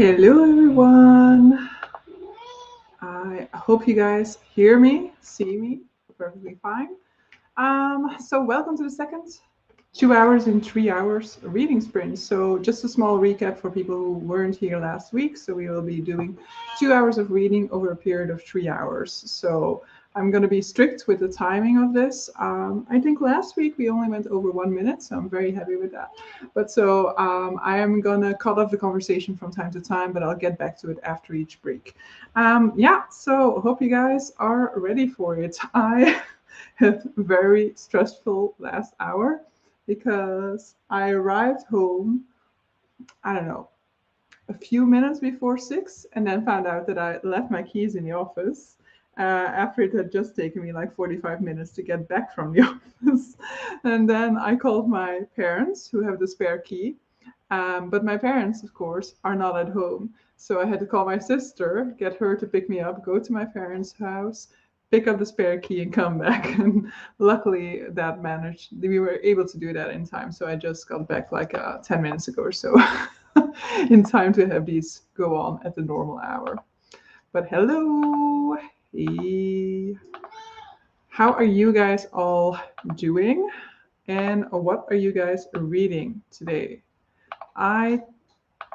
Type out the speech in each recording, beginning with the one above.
Hello, everyone. I hope you guys hear me, see me perfectly fine. So welcome to the second 2 hours in 3 hours reading sprint. So just a small recap for people who weren't here last week. So we will be doing 2 hours of reading over a period of 3 hours. So I'm going to be strict with the timing of this. I think last week we only went over 1 minute, so I'm very happy with that. But I am going to cut off the conversation from time to time, but I'll get back to it after each break. Yeah, so hope you guys are ready for it. I had a very stressful last hour because I arrived home, I don't know, a few minutes before 6, and then found out that I left my keys in the office after it had just taken me like 45 minutes to get back from the office. And then I called my parents, who have the spare key. But my parents, of course, are not at home. So I had to call my sister, get her to pick me up, go to my parents' house, pick up the spare key, and come back. And luckily, that managed. We were able to do that in time. So I just got back like 10 minutes ago or so, in time to have these go on at the normal hour. But hello, hey, how are you guys all doing? And what are you guys reading today? I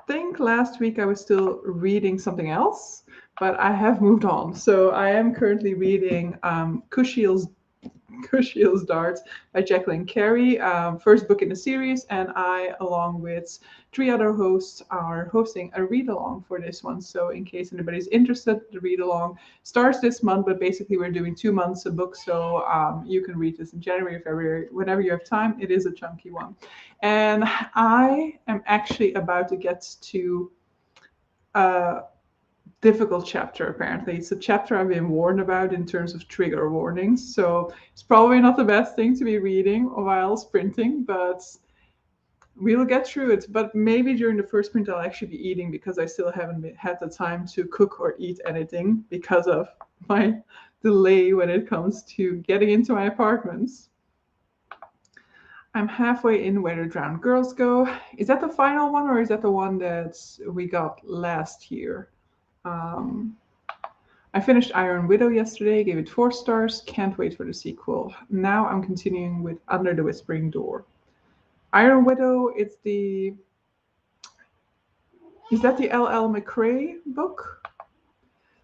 think last week I was still reading something else, but I have moved on. So I am currently reading Kushiel's Darts by Jacqueline Carey, first book in the series, and I, along with three other hosts, are hosting a read along for this one. So, in case anybody's interested, the read along starts this month, but basically, we're doing 2 months a book, so you can read this in January, February, whenever you have time. It is a chunky one. And I am actually about to get to uh, difficult chapter, apparently. It's a chapter I've been warned about in terms of trigger warnings. So it's probably not the best thing to be reading while sprinting, but we'll get through it. But maybe during the first sprint, I'll actually be eating because I still haven't had the time to cook or eat anything because of my delay when it comes to getting into my apartments. I'm halfway in Where the Drowned Girls Go. Is that the final one, or is that the one that we got last year? Um, I finished Iron Widow yesterday, gave it 4 stars, can't wait for the sequel. Now I'm continuing with Under the Whispering Door. Iron Widow, is that the L.L. McRae book?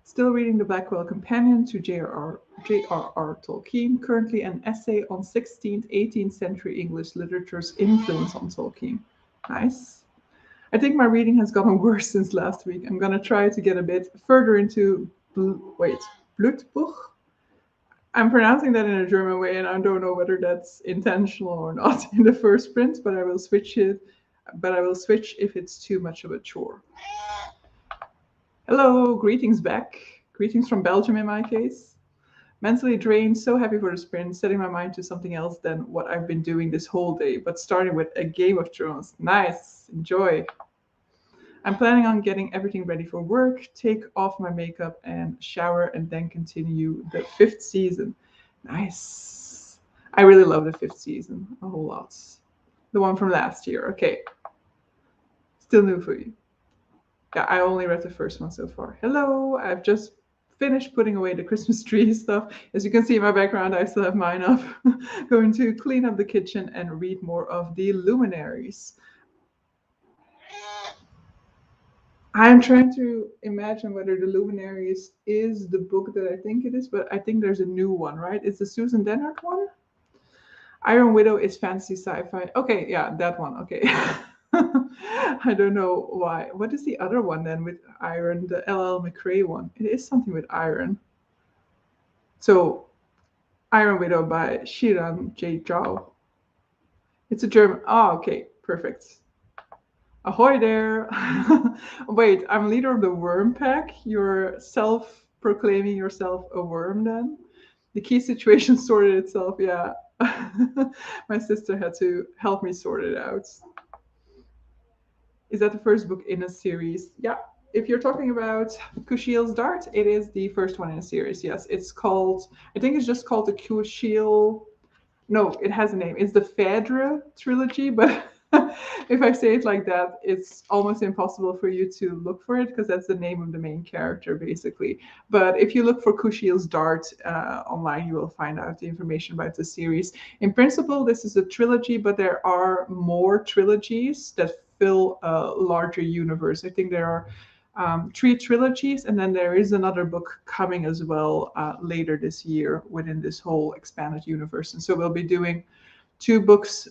Still reading The Blackwell Companion to J.R.R. Tolkien, currently an essay on 16th, 18th century English literature's influence on Tolkien. Nice. I think my reading has gotten worse since last week. I'm going to try to get a bit further into Blutbuch. I'm pronouncing that in a German way, and I don't know whether that's intentional or not in the first print, but I will switch it. But I will switch if it's too much of a chore. Hello, greetings back. Greetings from Belgium in my case. Mentally drained, so happy for the sprint, setting my mind to something else than what I've been doing this whole day, but starting with a Game of Thrones. Nice, enjoy. I'm planning on getting everything ready for work, take off my makeup and shower, and then continue the fifth season. Nice. I really love the fifth season a whole lot. The one from last year. Okay. Still new for you. Yeah, I only read the first one so far. Hello. I've just finished putting away the Christmas tree stuff. As you can see in my background, I still have mine up. Going to clean up the kitchen and read more of the Luminaries. I'm trying to imagine whether the Luminaries is the book that I think it is, but I think there's a new one, right? It's the Susan Dennard one. Iron Widow is fantasy sci-fi. Okay, yeah, that one. Okay. I don't know why. What is the other one then with iron? The L.L. McRae one. It is something with iron. So, Iron Widow by Shiran J. Zhao. It's a German. Oh, okay, perfect. Ahoy there! Wait, I'm leader of the worm pack. You're self-proclaiming yourself a worm then? The key situation sorted itself, yeah. My sister had to help me sort it out. Is that the first book in a series? Yeah. If you're talking about Kushiel's Dart, it is the first one in a series, yes. It's called, I think it's just called the Kushiel. No, it has a name. It's the Phèdre trilogy, but If I say it like that, it's almost impossible for you to look for it because that's the name of the main character, basically. But if you look for Kushiel's Dart online, you will find out the information about the series. In principle, this is a trilogy, but there are more trilogies that fill a larger universe. I think there are 3 trilogies, and then there is another book coming as well later this year within this whole expanded universe. And so we'll be doing 2 books,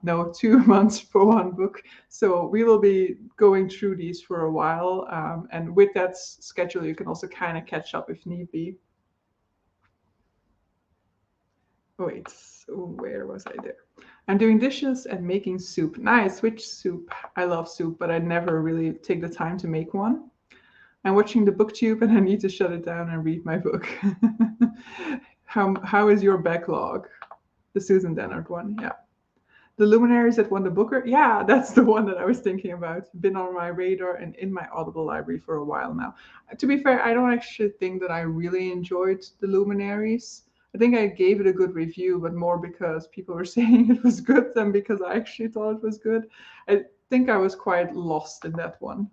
no, 2 months for 1 book. So we will be going through these for a while. And with that schedule, you can also kind of catch up if need be. Wait, where was I there? I'm doing dishes and making soup. Nice, which soup? I love soup, but I never really take the time to make one. I'm watching the booktube and I need to shut it down and read my book. How is your backlog? The Susan Dennard one, yeah. The Luminaries that won the Booker, yeah, that's the one that I was thinking about. Been on my radar and in my Audible library for a while now. To be fair, I don't actually think that I really enjoyed The Luminaries. I think I gave it a good review, but more because people were saying it was good than because I actually thought it was good. I think I was quite lost in that one.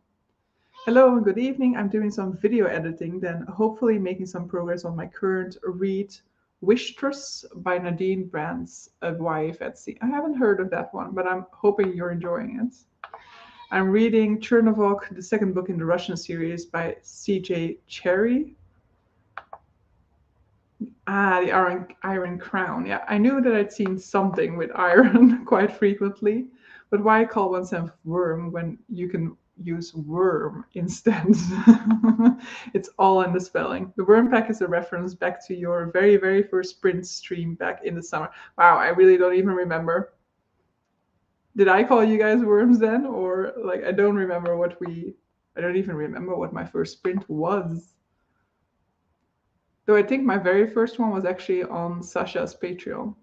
Hello and good evening. I'm doing some video editing, then hopefully making some progress on my current read, Wishtress by Nadine Brands of YA Etsy. I haven't heard of that one, but I'm hoping you're enjoying it. I'm reading Chernivog, the second book in the Russian series by C.J. Cherry. The Iron Crown. Yeah, I knew that I'd seen something with iron quite frequently, but why call oneself worm when you can use worm instead? It's all in the spelling. The worm pack is a reference back to your very, very first sprint stream back in the summer. Wow, I really don't even remember. Did I call you guys worms then? Or like, I don't even remember what my first sprint was. Though I think my very first one was actually on Sasha's Patreon.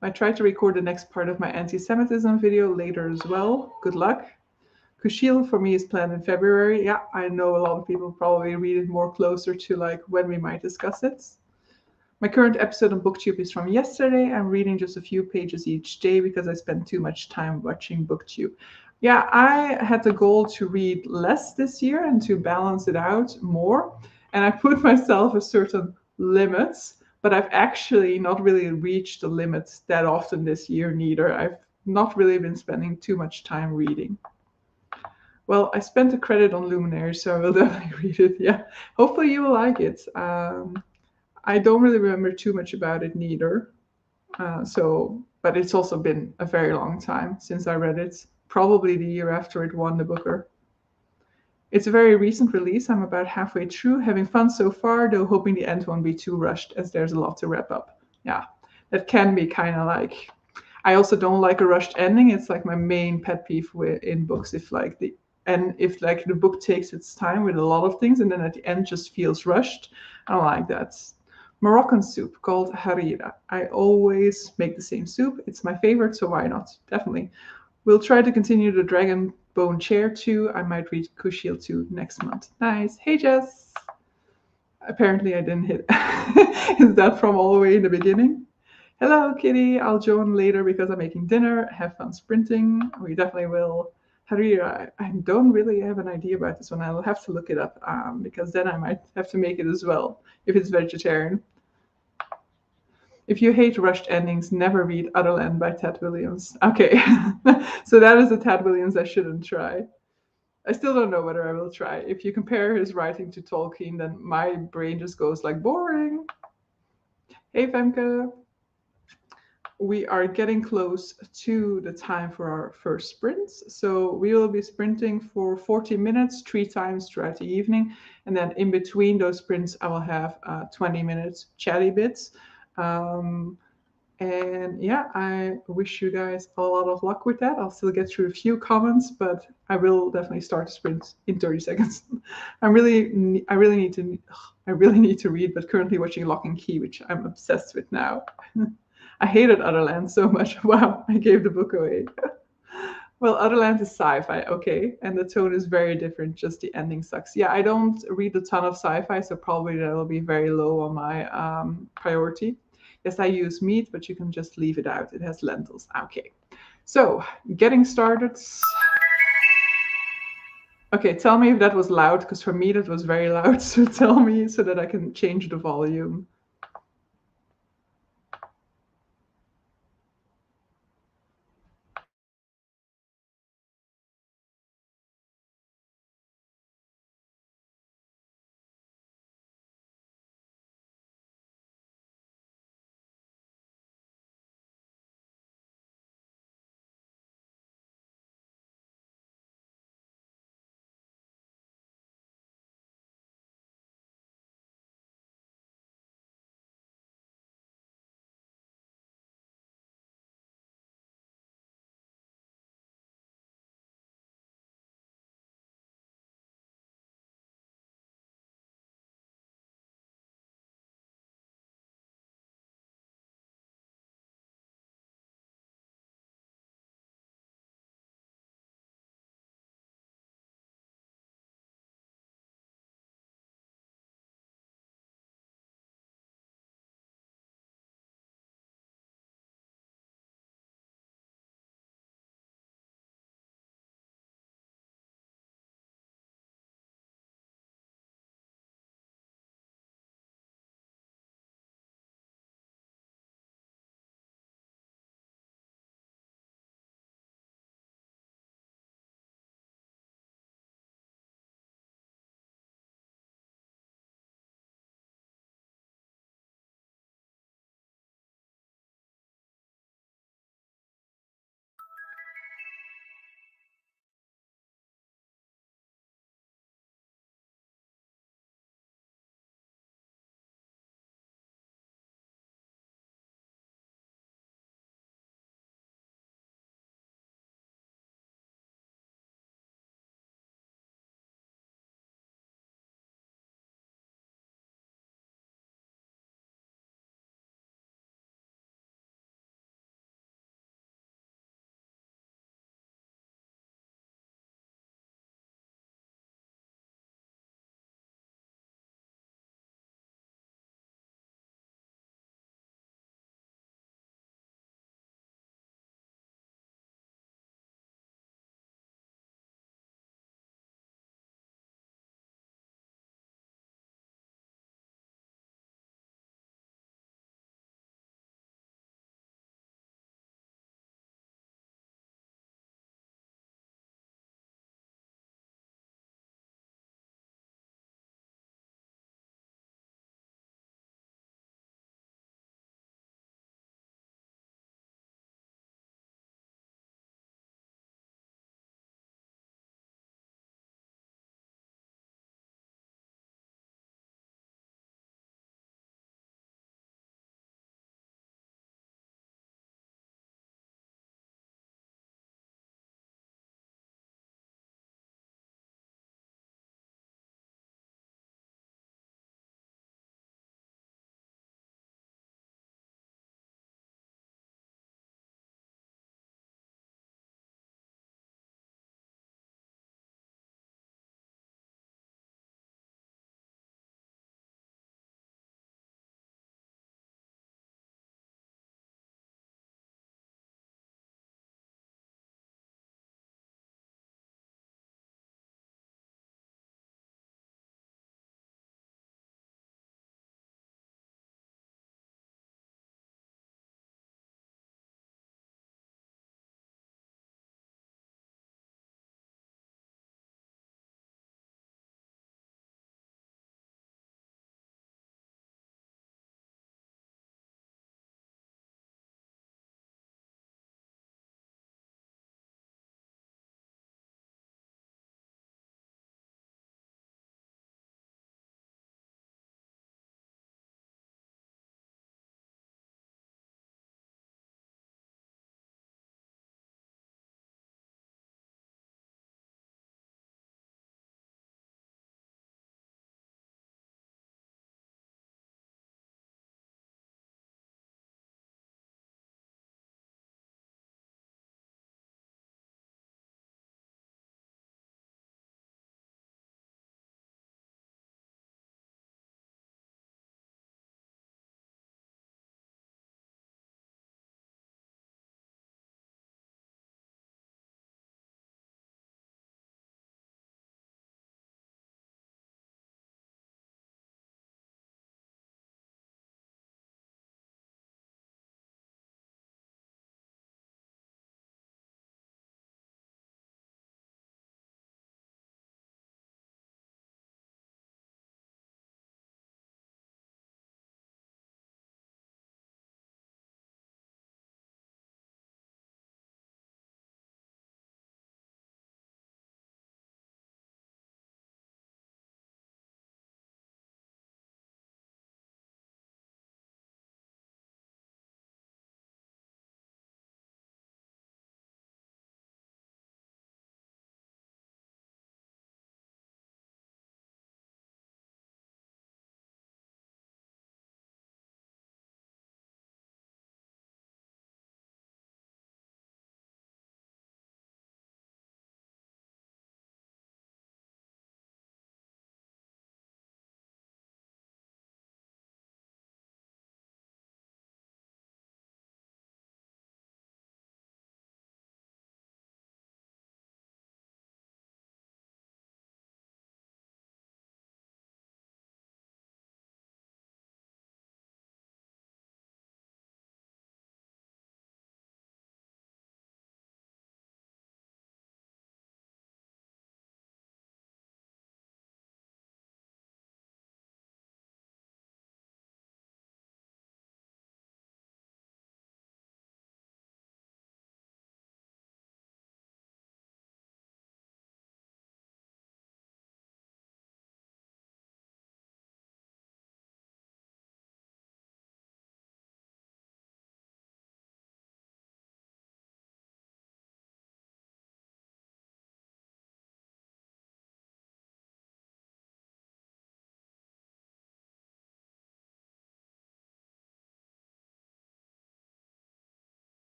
I tried to record the next part of my anti-Semitism video later as well. Good luck. Kushiel for me is planned in February. Yeah, I know a lot of people probably read it more closer to like when we might discuss it. My current episode on BookTube is from yesterday. I'm reading just a few pages each day because I spend too much time watching BookTube. Yeah, I had the goal to read less this year and to balance it out more. And I put myself a certain limits, but I've actually not really reached the limits that often this year neither. I've not really been spending too much time reading. Well, I spent a credit on Luminary, so I will definitely read it. Yeah, hopefully you will like it. I don't really remember too much about it neither. But it's also been a very long time since I read it. Probably the year after it won the Booker. It's a very recent release. I'm about halfway through, having fun so far, though hoping the end won't be too rushed as there's a lot to wrap up. Yeah, that can be kind of like. I also don't like a rushed ending. It's like my main pet peeve in books. If the book takes its time with a lot of things and then at the end just feels rushed, I don't like that. Moroccan soup called harira. I always make the same soup. It's my favorite, so why not? Definitely. We'll try to continue the Dragon Bone Chair too. I might read Kushiel 2 next month. Nice. Hey, Jess. Apparently I didn't hit. Is that from all the way in the beginning? Hello, Kitty. I'll join later because I'm making dinner. Have fun sprinting. We definitely will. Harira, I don't really have an idea about this one. I'll have to look it up because then I might have to make it as well if it's vegetarian. If you hate rushed endings, never read Otherland by Ted Williams. Okay, so that is a Ted Williams I shouldn't try. I still don't know whether I will try. If you compare his writing to Tolkien, then my brain just goes like boring. Hey, Femke. We are getting close to the time for our first sprints. So we will be sprinting for 40 minutes, 3 times throughout the evening. And then in between those sprints, I will have 20 minutes chatty bits. And yeah, I wish you guys a lot of luck with that. I'll still get through a few comments, but I will definitely start the sprint in 30 seconds. I really need to read, but currently watching Lock and Key, which I'm obsessed with now. I hated Otherland so much. Wow, I gave the book away. Well, Otherland is sci-fi, okay, and the tone is very different, just the ending sucks. Yeah, I don't read a ton of sci-fi, so probably that will be very low on my priority. Yes, I use meat, but you can just leave it out. It has lentils. Okay. So, getting started. Okay, tell me if that was loud, because for me that was very loud. So tell me so that I can change the volume.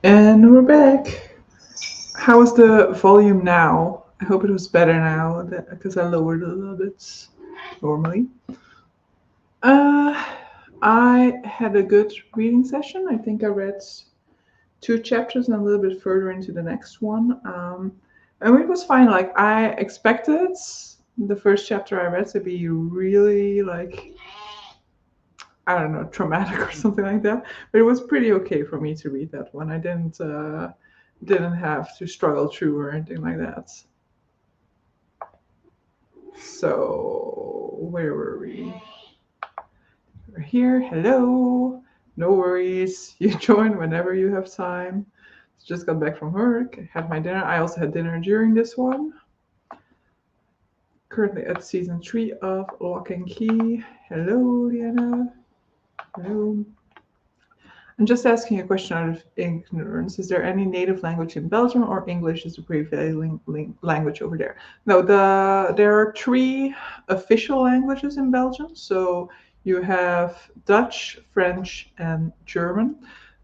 And we're back. How is the volume now? I hope it was better now because I lowered it a little bit normally. Uh, I had a good reading session. I think I read 2 chapters and a little bit further into the next one. And it was fine. Like I expected the first chapter I read to be really like, I don't know, traumatic or something like that. But it was pretty okay for me to read that one. I didn't have to struggle through or anything like that. So where were we? We're here. Hello. No worries. You join whenever you have time. Just got back from work. Had my dinner. I also had dinner during this one. Currently at season 3 of Lock and Key. Hello, Diana. Hello. I'm just asking a question out of ignorance. Is there any native language in Belgium, or English is the prevailing language over there? No, there are 3 official languages in Belgium. So you have Dutch, French, and German.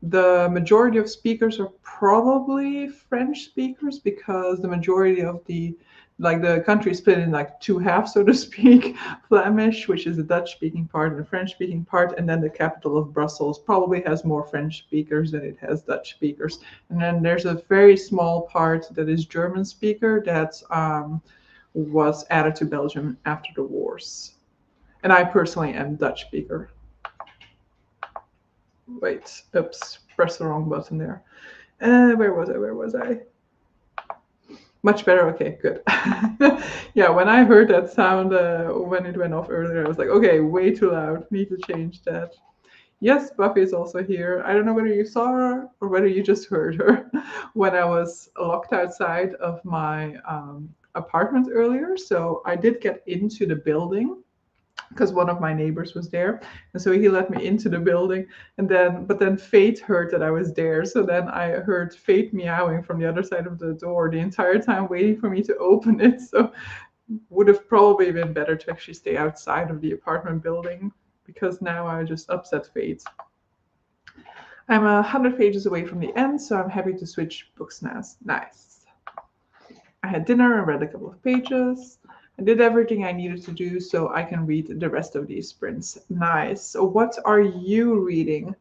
The majority of speakers are probably French speakers because the majority of the country is split in like 2 halves, so to speak. Flemish, which is the Dutch-speaking part, and the French-speaking part, and then the capital of Brussels probably has more French speakers than it has Dutch speakers. And then there's a very small part that is German speaker that was added to Belgium after the wars. And I personally am Dutch speaker. Wait, oops, press the wrong button there. Where was I? Much better. Okay, good. Yeah, when I heard that sound when it went off earlier, I was like, okay, way too loud. Need to change that. Yes, Buffy is also here. I don't know whether you saw her or whether you just heard her when I was locked outside of my apartment earlier. So I did get into the building because one of my neighbors was there, and so he let me into the building. But then Fate heard that I was there, so then I heard Fate meowing from the other side of the door the entire time, waiting for me to open it. So would have probably been better to actually stay outside of the apartment building, because now I just upset Fate. I'm 100 pages away from the end, so I'm happy to switch books now. Nice. I had dinner and read a couple of pages. I did everything I needed to do so I can read the rest of these sprints. Nice. So what are you reading?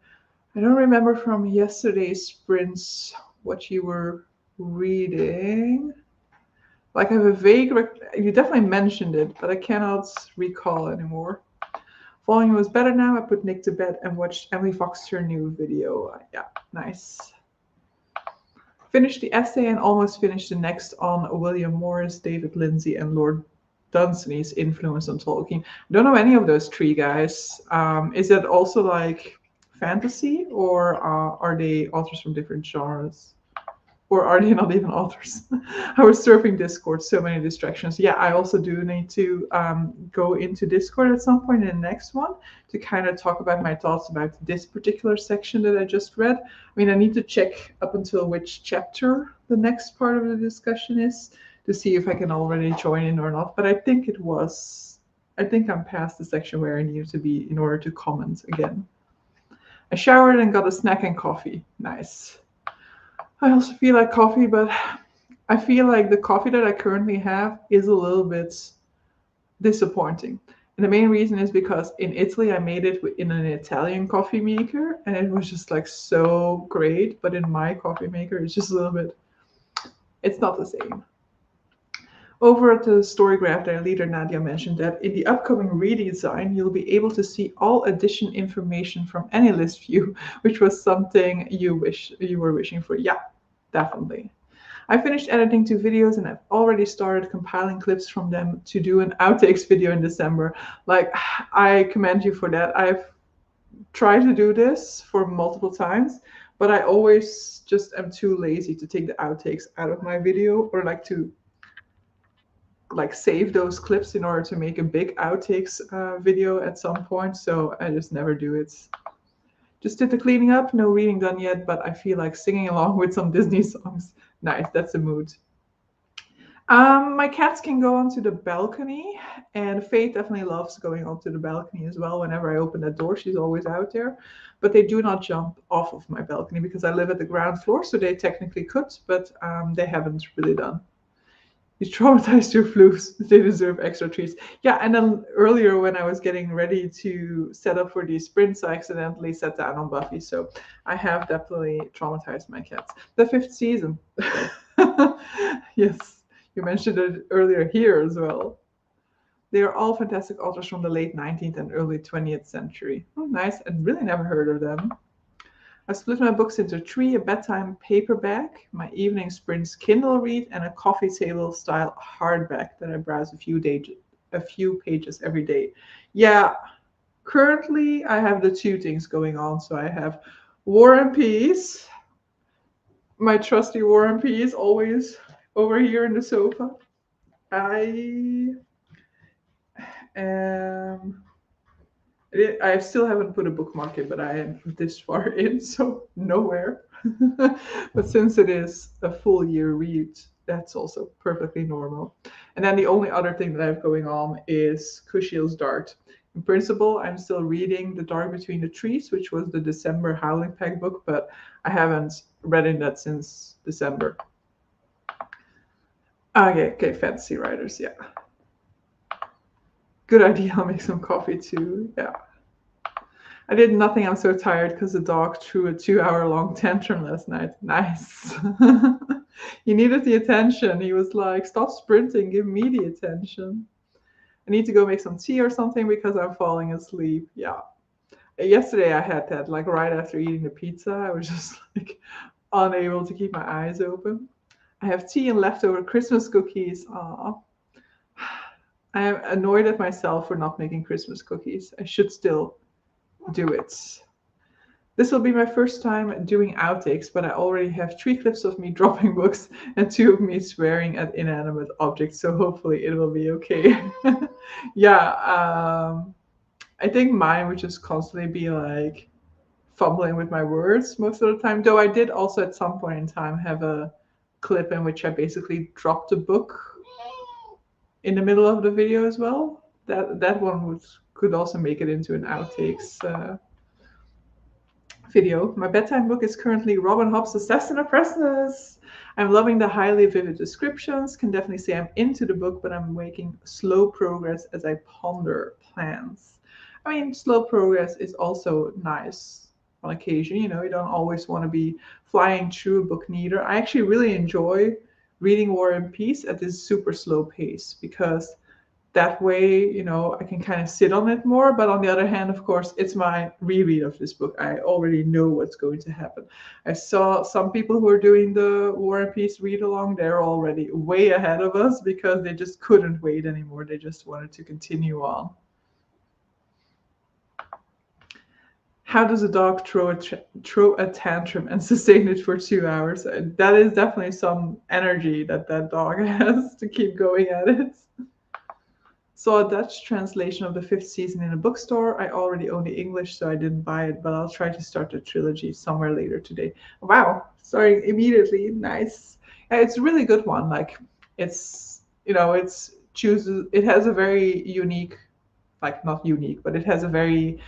I don't remember from yesterday's sprints what you were reading. Like I have a vague, you definitely mentioned it, but I cannot recall anymore. Volume was better now. I put Nick to bed and watched Emily Fox's new video. Yeah, nice. Finished the essay and almost finished the next on William Morris, David Lindsay, and Lord Dunsany's influence on Tolkien. I don't know any of those 3 guys. Is it also like fantasy, or are they authors from different genres? Or are they not even authors? I was surfing Discord, so many distractions. Yeah, I also do need to go into Discord at some point in the next one to kind of talk about my thoughts about this particular section that I just read. I mean, I need to check up until which chapter the next part of the discussion is to see if I can already join in or not. But I think I'm past the section where I need to be in order to comment again. I showered and got a snack and coffee. Nice. I also feel like coffee, but I feel like the coffee that I currently have is a little bit disappointing. And the main reason is because in Italy I made it in an Italian coffee maker, and it was just like so great. But in my coffee maker, it's just a little bit, it's not the same. Over at the Storygraph, their leader Nadia mentioned that in the upcoming redesign, you'll be able to see all edition information from any list view, which was something you were wishing for. Yeah, definitely. I finished editing 2 videos and I've already started compiling clips from them to do an outtakes video in December. Like, I commend you for that. I've tried to do this for multiple times, but I always just am too lazy to take the outtakes out of my video, or like to save those clips in order to make a big outtakes video at some point. So I just never do it. Just did the cleaning up, no reading done yet, but I feel like singing along with some Disney songs. Nice, that's the mood. My cats can go onto the balcony, and Faith definitely loves going onto the balcony as well. Whenever I open that door, she's always out there. But they do not jump off of my balcony because I live at the ground floor, so they technically could, but they haven't really done. You traumatized your flus. They deserve extra treats. Yeah, and then earlier when I was getting ready to set up for these sprints, I accidentally sat down on Buffy. So I have definitely traumatized my cats. The fifth season. Yes, you mentioned it earlier here as well. They are all fantastic authors from the late 19th and early 20th century. Oh, nice. I really never heard of them. I split my books into three: a bedtime paperback, my evening sprints Kindle read, and a coffee table style hardback that I browse a few pages every day. Yeah, currently I have the two things going on. So I have War and Peace, my trusty War and Peace, always over here in the sofa. I am I still haven't put a bookmark in, but I am this far in, so nowhere. But since it is a full year read, that's also perfectly normal. And then the only other thing that I have going on is Kushiel's Dart. In principle, I'm still reading The Dark Between the Trees, which was the December Howling Pack book, but I haven't read in that since December. Okay, fantasy writers, yeah. Good idea. I'll make some coffee too. Yeah. I did nothing. I'm so tired because the dog threw a 2 hour long tantrum last night. Nice. He needed the attention. He was like, stop sprinting, give me the attention. I need to go make some tea or something because I'm falling asleep. Yeah. Yesterday I had that, like right after eating the pizza. I was just like unable to keep my eyes open. I have tea and leftover Christmas cookies. Aw. I am annoyed at myself for not making Christmas cookies. I should still do it. This will be my first time doing outtakes, but I already have 3 clips of me dropping books and 2 of me swearing at inanimate objects, so hopefully it will be okay. Yeah, I think mine would just constantly be like fumbling with my words most of the time, though I did also at some point in time have a clip in which I basically dropped a book in the middle of the video as well. That one could also make it into an outtakes video. My bedtime book is currently Robin Hobb's Assassin Apprentice. I'm loving the highly vivid descriptions. Can definitely say I'm into the book, but I'm making slow progress as I ponder plans. I mean, slow progress is also nice on occasion. You know, you don't always want to be flying through a book neither. I actually really enjoy reading War and Peace at this super slow pace because that way, you know, I can kind of sit on it more. But on the other hand, of course, it's my reread of this book. I already know what's going to happen. I saw some people who are doing the War and Peace read along. They're already way ahead of us because they just couldn't wait anymore. They just wanted to continue on. How does a dog throw a tantrum and sustain it for 2 hours? That is definitely some energy that that dog has to keep going at it. Saw a Dutch translation of the fifth season in a bookstore. I already own the English, so I didn't buy it, but I'll try to start the trilogy somewhere later today. Wow, starting immediately. Nice. Yeah, it's a really good one. Like it's, you know, it has a very unique, like not unique, but it has a very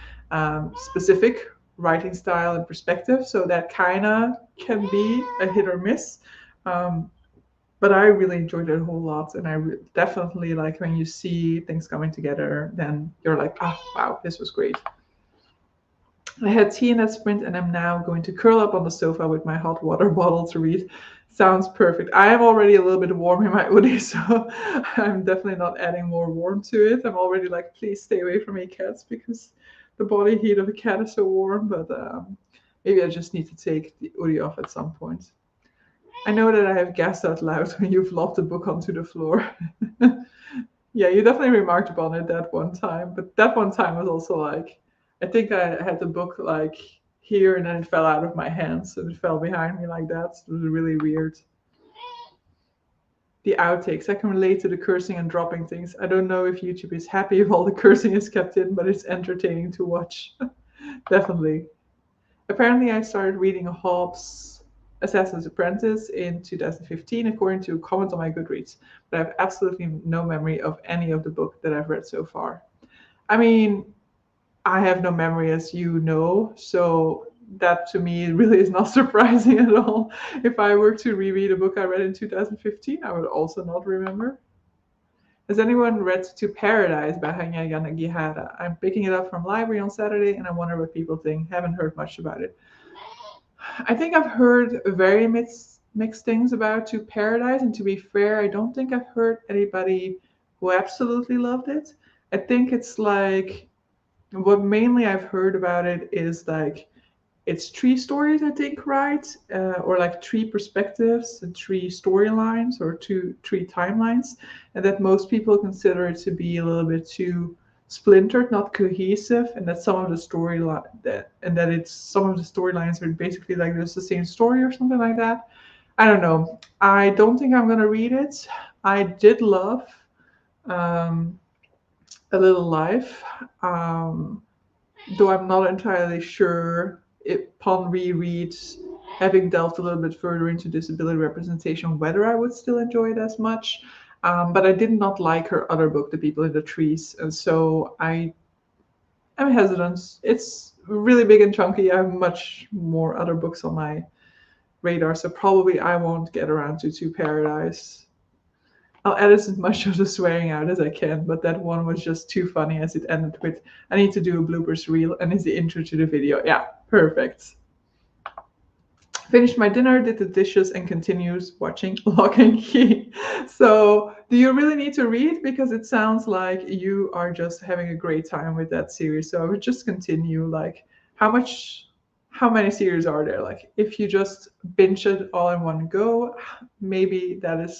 specific writing style and perspective. So that kind of can be a hit or miss. But I really enjoyed it a whole lot, and definitely like when you see things coming together, then you're like, oh wow, this was great. I had tea in that sprint, and I'm now going to curl up on the sofa with my hot water bottle to read. Sounds perfect. I am already a little bit warm in my hoodie, so I'm definitely not adding more warmth to it. I'm already like, please stay away from me, cats, because the body heat of a cat is so warm. But maybe I just need to take the hoodie off at some point. I know that I have gasped out loud when you've lobbed the book onto the floor. Yeah, you definitely remarked upon it that one time, but that one time was also like, I think I had the book like here and then it fell out of my hands and it fell behind me like that. It was really weird. The outtakes. I can relate to the cursing and dropping things. I don't know if YouTube is happy if all the cursing is kept in, but it's entertaining to watch. Definitely. Apparently, I started reading Hobbes Assassin's Apprentice in 2015, according to a comment on my Goodreads. But I have absolutely no memory of any of the book that I've read so far. I mean, I have no memory, as you know, so that to me really is not surprising at all. If I were to reread a book I read in 2015, I would also not remember. Has anyone read To Paradise by Hanya Yanagihara? I'm picking it up from library on Saturday, and I wonder what people think. Haven't heard much about it. I think I've heard very mixed things about To Paradise, and to be fair, I don't think I've heard anybody who absolutely loved it. I think it's like what mainly I've heard about it is like it's three stories, I think, right? Or like three perspectives and three storylines or three timelines, and that most people consider it to be a little bit too splintered, not cohesive, and that some of the storylines are basically like there's the same story or something like that. I don't know. I don't think I'm gonna read it. I did love um, A Little Life. Um, though I'm not entirely sure if, upon rereads, having delved a little bit further into disability representation, whether I would still enjoy it as much. But I did not like her other book, The People in the Trees, and so I am hesitant. It's really big and chunky. I have much more other books on my radar, so probably I won't get around to Paradise. I'll edit as much of the swearing out as I can, but that one was just too funny as it ended with, I need to do a bloopers reel, and it's the intro to the video. Yeah, perfect. Finished my dinner, did the dishes, and continues watching Lock and Key. So, do you really need to read? Because it sounds like you are just having a great time with that series. So I would just continue. Like, how many series are there? Like, if you just binge it all in one go, maybe that'll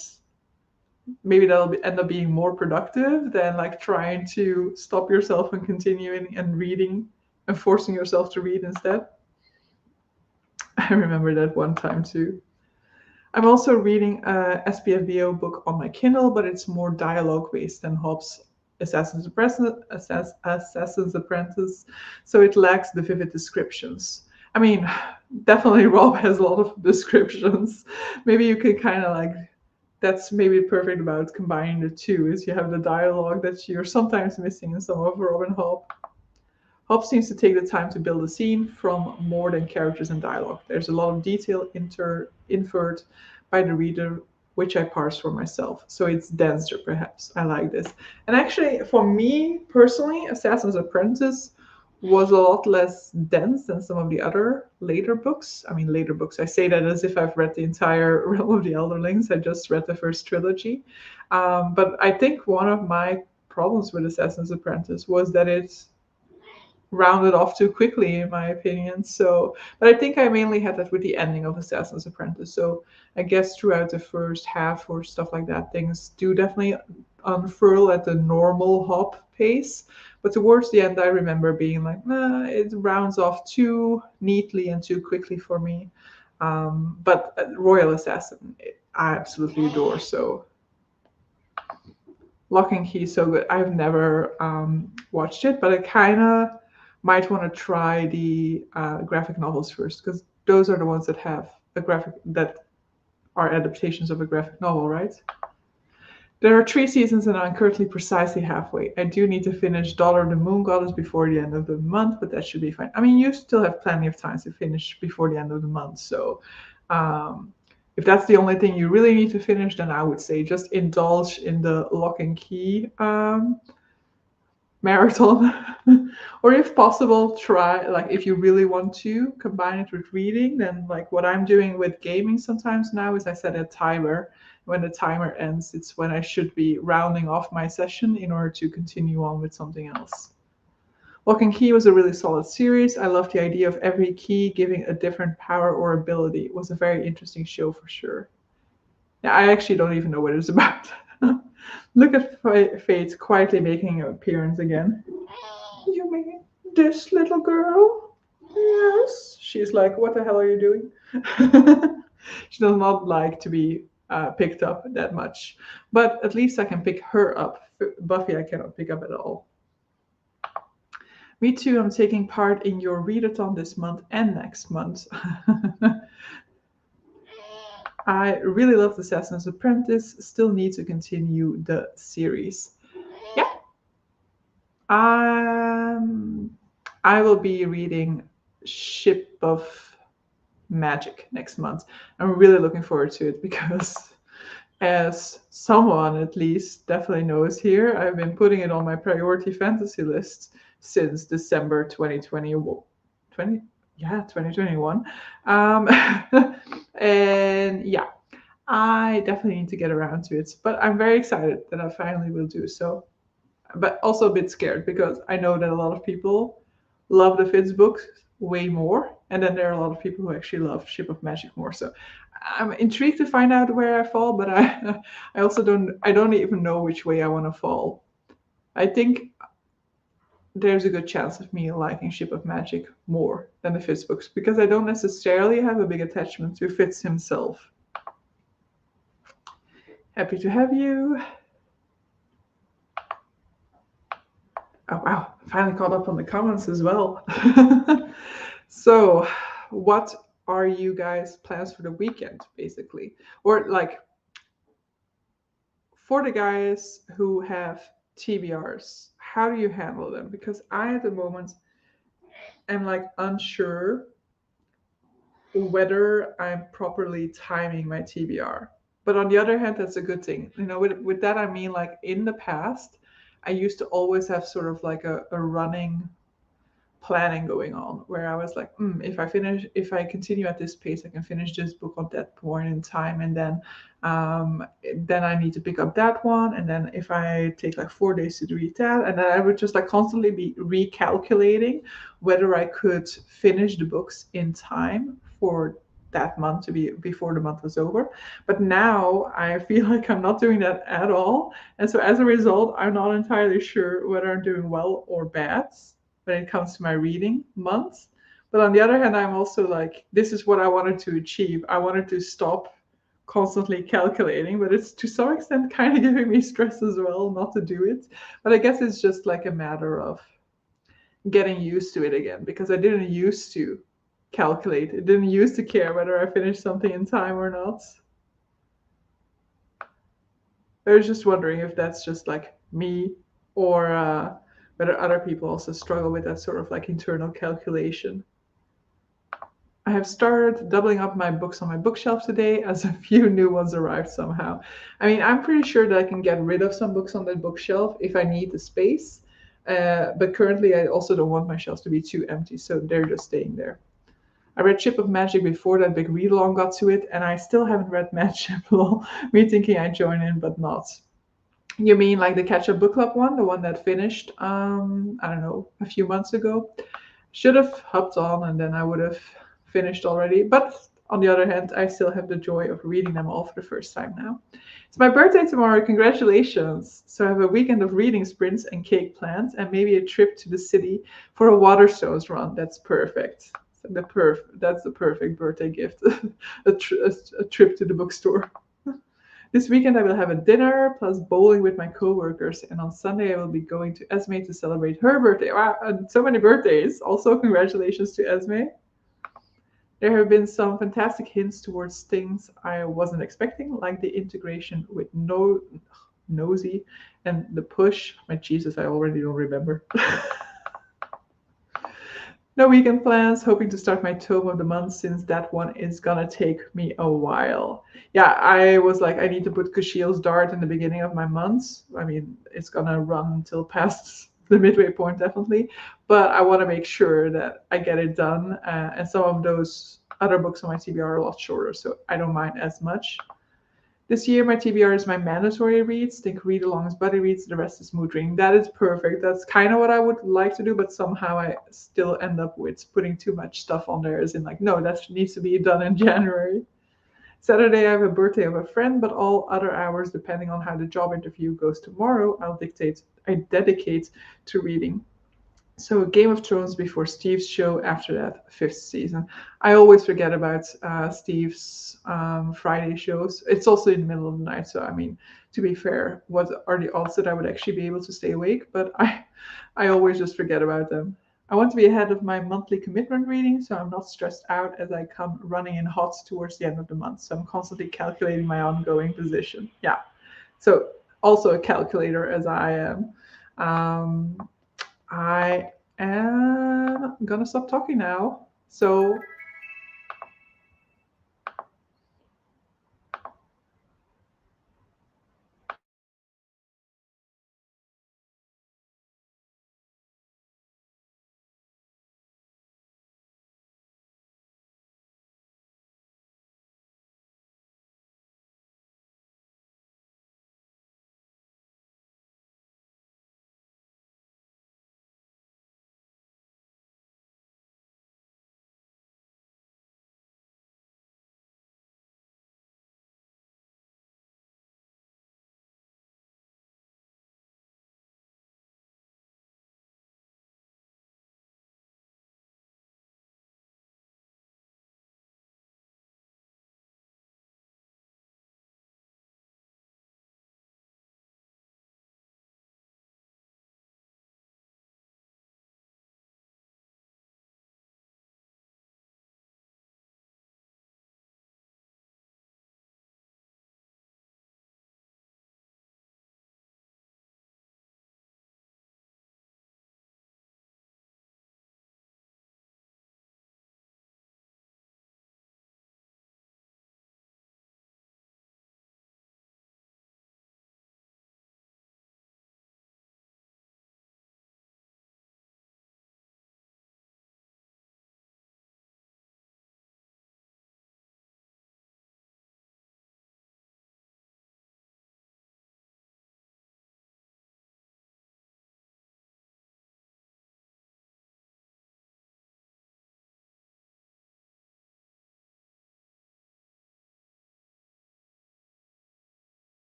end up being more productive than like trying to stop yourself and continuing and reading and forcing yourself to read instead. I remember that one time too. I'm also reading a SPFBO book on my Kindle, but it's more dialogue based than Hobbes' Assassin's Apprentice, so it lacks the vivid descriptions. I mean, definitely Rob has a lot of descriptions. Maybe you could kind of like, that's maybe perfect about combining the two, is you have the dialogue that you're sometimes missing in some of Robin Hobb. Hobb seems to take the time to build a scene from more than characters and dialogue. There's a lot of detail inferred by the reader, which I parse for myself. So it's denser, perhaps. I like this. And actually, for me personally, Assassin's Apprentice was a lot less dense than some of the other later books. I mean, later books. I say that as if I've read the entire Realm of the Elderlings. I just read the first trilogy. But I think one of my problems with Assassin's Apprentice was that it's rounded off too quickly, in my opinion. So, but I think I mainly had that with the ending of Assassin's Apprentice. So I guess throughout the first half or stuff like that, things do definitely unfurl at the normal Hobb pace. But towards the end, I remember being like, nah, it rounds off too neatly and too quickly for me. But Royal Assassin, I absolutely adore. So Lock and Key is so good. I've never watched it, but I kind of might want to try the graphic novels first, because those are the ones that have a graphic that are adaptations of a graphic novel, right? There are 3 seasons and I'm currently precisely halfway. I do need to finish Daughter of the Moon Goddess before the end of the month, but that should be fine. I mean, you still have plenty of time to finish before the end of the month. So if that's the only thing you really need to finish, then I would say just indulge in the Lock and Key marathon. Or if possible, try, like, if you really want to combine it with reading, then like what I'm doing with gaming sometimes now is I set a timer. When the timer ends, it's when I should be rounding off my session in order to continue on with something else. Lock and Key was a really solid series. I love the idea of every key giving a different power or ability. It was a very interesting show for sure. Yeah, I actually don't even know what it's about. Look at Fate quietly making an appearance again. You mean this little girl? Yes. She's like, what the hell are you doing? She does not like to be picked up that much. But at least I can pick her up. Buffy I cannot pick up at all. Me too, I'm taking part in your readathon this month and next month. I really loved Assassin's Apprentice. Still need to continue the series. Yeah. I will be reading Ship of Magic next month. I'm really looking forward to it because, as someone at least definitely knows here, I've been putting it on my priority fantasy list since December 2021. Um, and yeah, I definitely need to get around to it. But I'm very excited that I finally will do so. But also a bit scared because I know that a lot of people love the Fitz books way more, and then there are a lot of people who actually love Ship of Magic more. So I'm intrigued to find out where I fall, but I also don't even know which way I want to fall. I think there's a good chance of me liking Ship of Magic more than the Fitz books because I don't necessarily have a big attachment to Fitz himself. Happy to have you. Oh wow, finally caught up on the comments as well. So, what are you guys' plans for the weekend, basically? Or like for the guys who have TBRs, how do you handle them? Because I at the moment am like unsure whether I'm properly timing my TBR. But on the other hand, that's a good thing. You know, with that I mean like in the past, I used to always have sort of like a running planning going on where I was like, if I continue at this pace, I can finish this book at that point in time, and then I need to pick up that one, and then if I take like 4 days to read that, and then I would just like constantly be recalculating whether I could finish the books in time for that month to be before the month was over. But now I feel like I'm not doing that at all, and so as a result, I'm not entirely sure whether I'm doing well or bad when it comes to my reading months. But on the other hand, I'm also like, this is what I wanted to achieve. I wanted to stop constantly calculating, but it's to some extent kind of giving me stress as well not to do it. But I guess it's just like a matter of getting used to it again because I didn't used to calculate. I didn't used to care whether I finished something in time or not. I was just wondering if that's just like me or whether other people also struggle with that sort of like internal calculation. I have started doubling up my books on my bookshelf today as a few new ones arrived somehow. I mean, I'm pretty sure that I can get rid of some books on that bookshelf if I need the space. But currently, I also don't want my shelves to be too empty, so they're just staying there. I read Ship of Magic before that big read along got to it, and I still haven't read Mad Ship. Me thinking I'd join in, but not. You mean like the Catch Up Book Club one, the one that finished, I don't know, a few months ago? Should have hopped on and then I would have finished already. But on the other hand, I still have the joy of reading them all for the first time now. It's my birthday tomorrow. Congratulations. So I have a weekend of reading sprints and cake plans and maybe a trip to the city for a Waterstones run. That's perfect. That's the perfect birthday gift. a trip to the bookstore. This weekend I will have a dinner plus bowling with my coworkers, and on Sunday I will be going to Esme to celebrate her birthday. Wow, and so many birthdays! Also, congratulations to Esme. There have been some fantastic hints towards things I wasn't expecting, like the integration with Nosy and the push. My Jesus, I already don't remember. No weekend plans, hoping to start my tome of the month since that one is gonna take me a while. Yeah, I was like, I need to put Kushiel's Dart in the beginning of my months. I mean, it's gonna run until past the midway point, definitely. But I want to make sure that I get it done. And some of those other books on my TBR are a lot shorter, so I don't mind as much. This year, my TBR is my mandatory reads. Think read alongs, buddy reads, the rest is mood reading. That is perfect. That's kind of what I would like to do, but somehow I still end up with putting too much stuff on there. As in, like, no, that needs to be done in January. Saturday, I have a birthday of a friend, but all other hours, depending on how the job interview goes tomorrow, I dedicate to reading. So Game of Thrones before Steve's show, after that, 5th season. I always forget about Steve's Friday shows. It's also in the middle of the night, so I mean, to be fair, what are the odds that I would actually be able to stay awake? But I always just forget about them. I want to be ahead of my monthly commitment reading, so I'm not stressed out as I come running in hot towards the end of the month. So I'm constantly calculating my ongoing position. Yeah. So also a calculator as I am. I am gonna stop talking now. So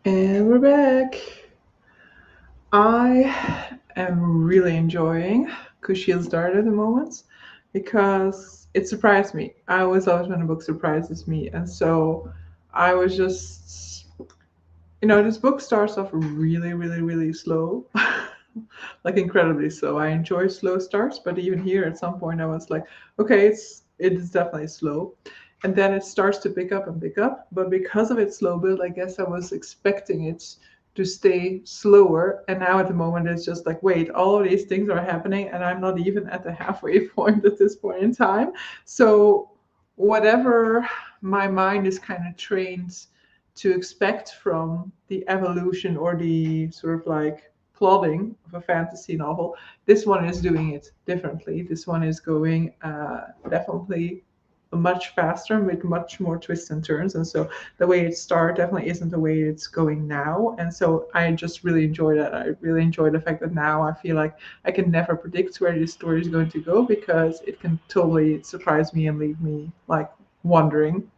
And we're back. I am really enjoying Kushiel's Dart at the moment because it surprised me. I always love it when a book surprises me. And so I was just, this book starts off really, really, really slow, like incredibly slow. I enjoy slow starts, but even here at some point I was like, okay, it is definitely slow. And then it starts to pick up and pick up. But because of its slow build, I guess I was expecting it to stay slower. And now at the moment, it's just like, wait, all of these things are happening, and I'm not even at the halfway point at this point in time. So, whatever my mind is kind of trained to expect from the evolution or the sort of like plotting of a fantasy novel, this one is doing it differently. This one is going definitely much faster and with much more twists and turns. And so the way it started definitely isn't the way it's going now. And so I just really enjoy that. I really enjoy the fact that now I feel like I can never predict where this story is going to go because it can totally surprise me and leave me like wondering.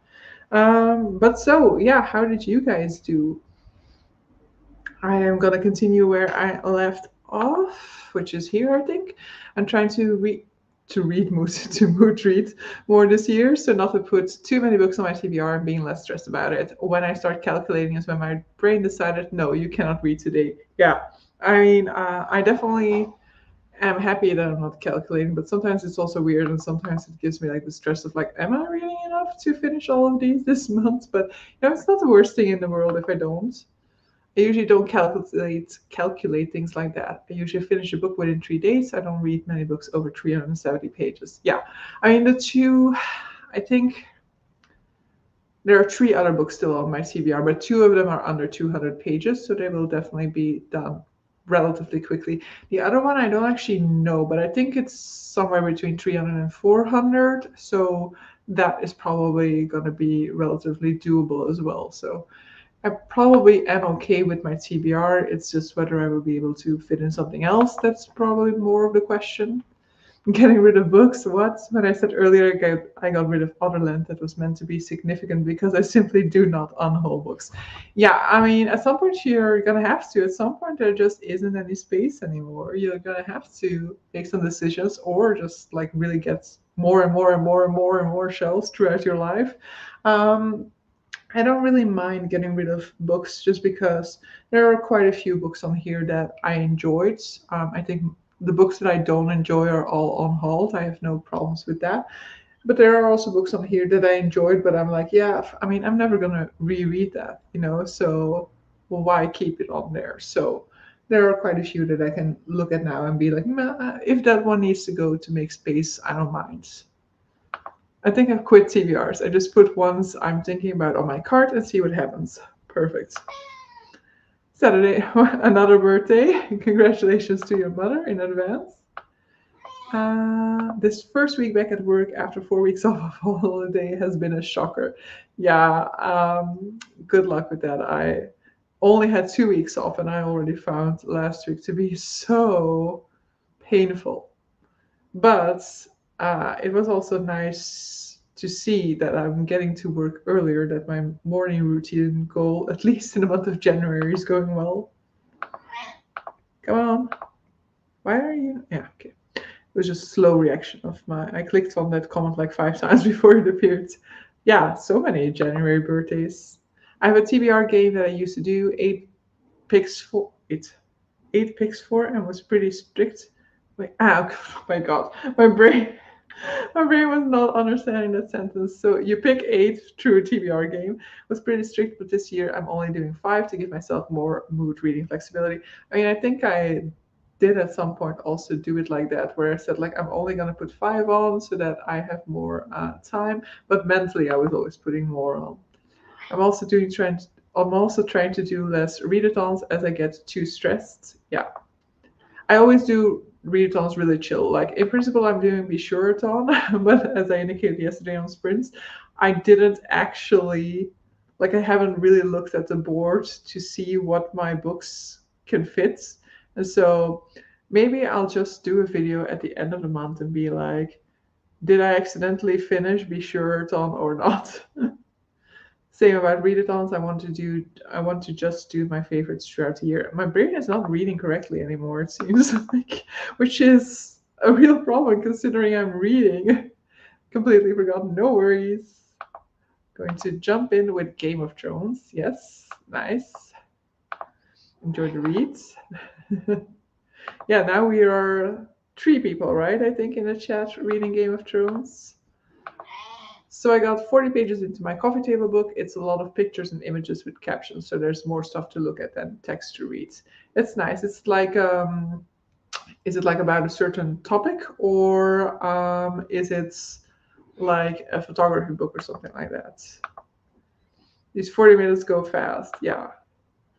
But so, yeah, how did you guys do? I am gonna continue where I left off, which is here, I think. I'm trying to read mood to mood read more this year, so not to put too many books on my TBR and being less stressed about it. When I start calculating is when my brain decided, no, you cannot read today. Yeah, I mean, I definitely am happy that I'm not calculating, but sometimes it's also weird, and sometimes it gives me like the stress of like, am I reading enough to finish all of these this month? But it's not the worst thing in the world if I don't. I usually don't calculate things like that. I usually finish a book within 3 days. I don't read many books over 370 pages. Yeah, I mean the two. I think there are three other books still on my TBR, but two of them are under 200 pages, so they will definitely be done relatively quickly. The other one I don't actually know, but I think it's somewhere between 300 and 400. So that is probably going to be relatively doable as well. So I probably am okay with my TBR. It's just whether I will be able to fit in something else. That's probably more of the question. Getting rid of books, what? When I said earlier I got rid of Otherland, that was meant to be significant because I simply do not unhaul books. Yeah, I mean, at some point you're gonna have to. At some point there just isn't any space anymore. You're gonna have to make some decisions or just like really get more and more and more and more and more shelves throughout your life. Um, I don't really mind getting rid of books just because there are quite a few books on here that I enjoyed. I think the books that I don't enjoy are all on hold. I have no problems with that. But there are also books on here that I enjoyed, but I'm like, yeah, I mean, I'm never going to reread that. So well, why keep it on there? So there are quite a few that I can look at now and be like, "Nah, if that one needs to go to make space, I don't mind." I think I've quit TBRs. I just put ones I'm thinking about on my cart and see what happens. Perfect. Saturday, another birthday. Congratulations to your mother in advance. This first week back at work after 4 weeks off of holiday has been a shocker. Yeah, good luck with that. I only had 2 weeks off, and I already found last week to be so painful. But it was also nice to see that I'm getting to work earlier, that my morning routine goal, at least in the month of January, is going well. Come on. Why are you? Yeah, okay. It was just a slow reaction of my. I clicked on that comment like 5 times before it appeared. Yeah, so many January birthdays. I have a TBR game that I used to do, eight picks for, and was pretty strict. Wait, oh my god, my brain my brain was not understanding that sentence. So you pick eight through a TBR game. Was pretty strict, but this year I'm only doing five to give myself more mood reading flexibility. I mean, I think I did at some point also do it like that, where I said like I'm only gonna put five on so that I have more time. But mentally, I was always putting more on. I'm also doing trying. I'm also trying to do less readathons as I get too stressed. Yeah, I always do readathons really chill. Like in principle, I'm doing Be Sure-a-thon, but as I indicated yesterday on sprints, I didn't actually like I haven't really looked at the board to see what my books can fit, and so maybe I'll just do a video at the end of the month and be like, did I accidentally finish Be Sure-a-thon or not? Same about readathons. I want to just do my favorites throughout the year. My brain is not reading correctly anymore, it seems like, which is a real problem considering I'm reading. Completely forgot. No worries. Going to jump in with Game of Thrones. Yes, nice. Enjoy the reads. Yeah, now we are 3 people, right? I think in the chat reading Game of Thrones. So I got 40 pages into my coffee table book. It's a lot of pictures and images with captions, so there's more stuff to look at than text to read. It's nice. It's like, is it like about a certain topic, or is it like a photography book or something like that? These 40 minutes go fast, yeah.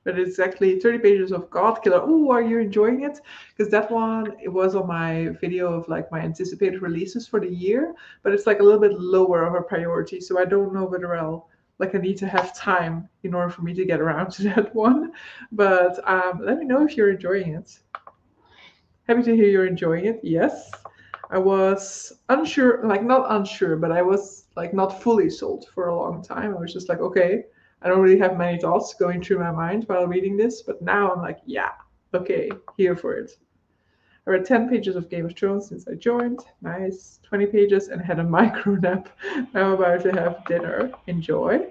But it's exactly 30 pages of God Killer. Oh, are you enjoying it? Because that one, it was on my video of like my anticipated releases for the year, but it's like a little bit lower of a priority. So I don't know whether I need to have time in order for me to get around to that one. But let me know if you're enjoying it. Happy to hear you're enjoying it. Yes. I was unsure, like not unsure, but I was like not fully sold for a long time. I was just like, okay, I don't really have many thoughts going through my mind while reading this, but now I'm like, yeah, okay, here for it. I read 10 pages of Game of Thrones since I joined. Nice. 20 pages and had a micro nap. Now I'm about to have dinner. Enjoy.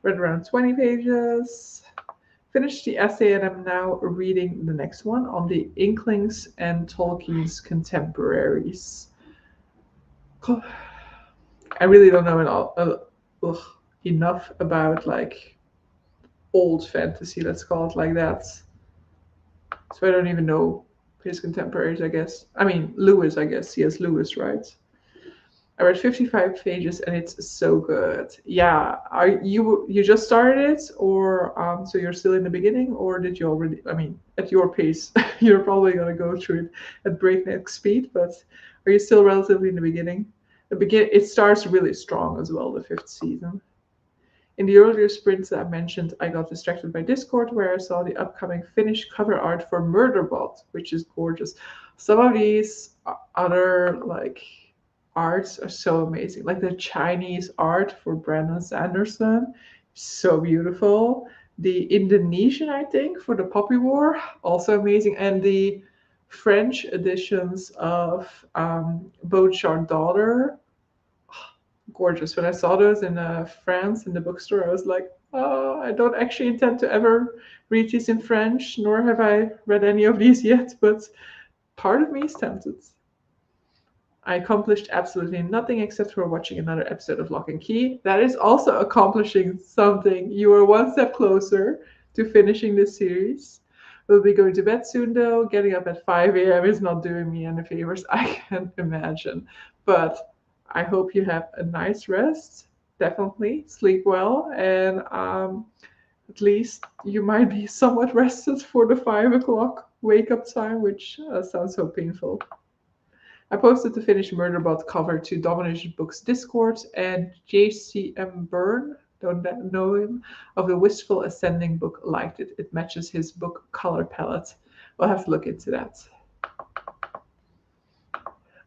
Read around 20 pages. Finished the essay and I'm now reading the next one on the Inklings and Tolkien's contemporaries. I really don't know enough about like old fantasy, let's call it like that. So I don't even know his contemporaries, I guess. I mean, Lewis, I guess. C.S. Lewis, right? I read 55 pages and it's so good. Yeah, are you just started it, or so you're still in the beginning, or did you already? I mean, at your pace, you're probably gonna go through it at breakneck speed. But are you still relatively in the beginning? It starts really strong as well. The 5th season. In the earlier sprints that I mentioned, I got distracted by Discord, where I saw the upcoming Finnish cover art for Murderbot, which is gorgeous. Some of these other like arts are so amazing. Like the Chinese art for Brandon Sanderson, so beautiful. The Indonesian, I think, for the Poppy War, also amazing. And the French editions of Boatshard Daughter, gorgeous. When I saw those in France in the bookstore, I was like, oh, I don't actually intend to ever read these in French, nor have I read any of these yet, but part of me is tempted. I accomplished absolutely nothing except for watching another episode of Lock and Key. That is also accomplishing something. You are one step closer to finishing this series. We'll be going to bed soon, though. Getting up at 5 a.m. is not doing me any favors, I can imagine. But I hope you have a nice rest. Definitely sleep well, and at least you might be somewhat rested for the 5 o'clock wake up time, which sounds so painful. I posted the finished Murderbot cover to Domination Books Discord, and JCM Byrne, don't know him, of the Wistful Ascending book liked it. It matches his book color palette. We'll have to look into that.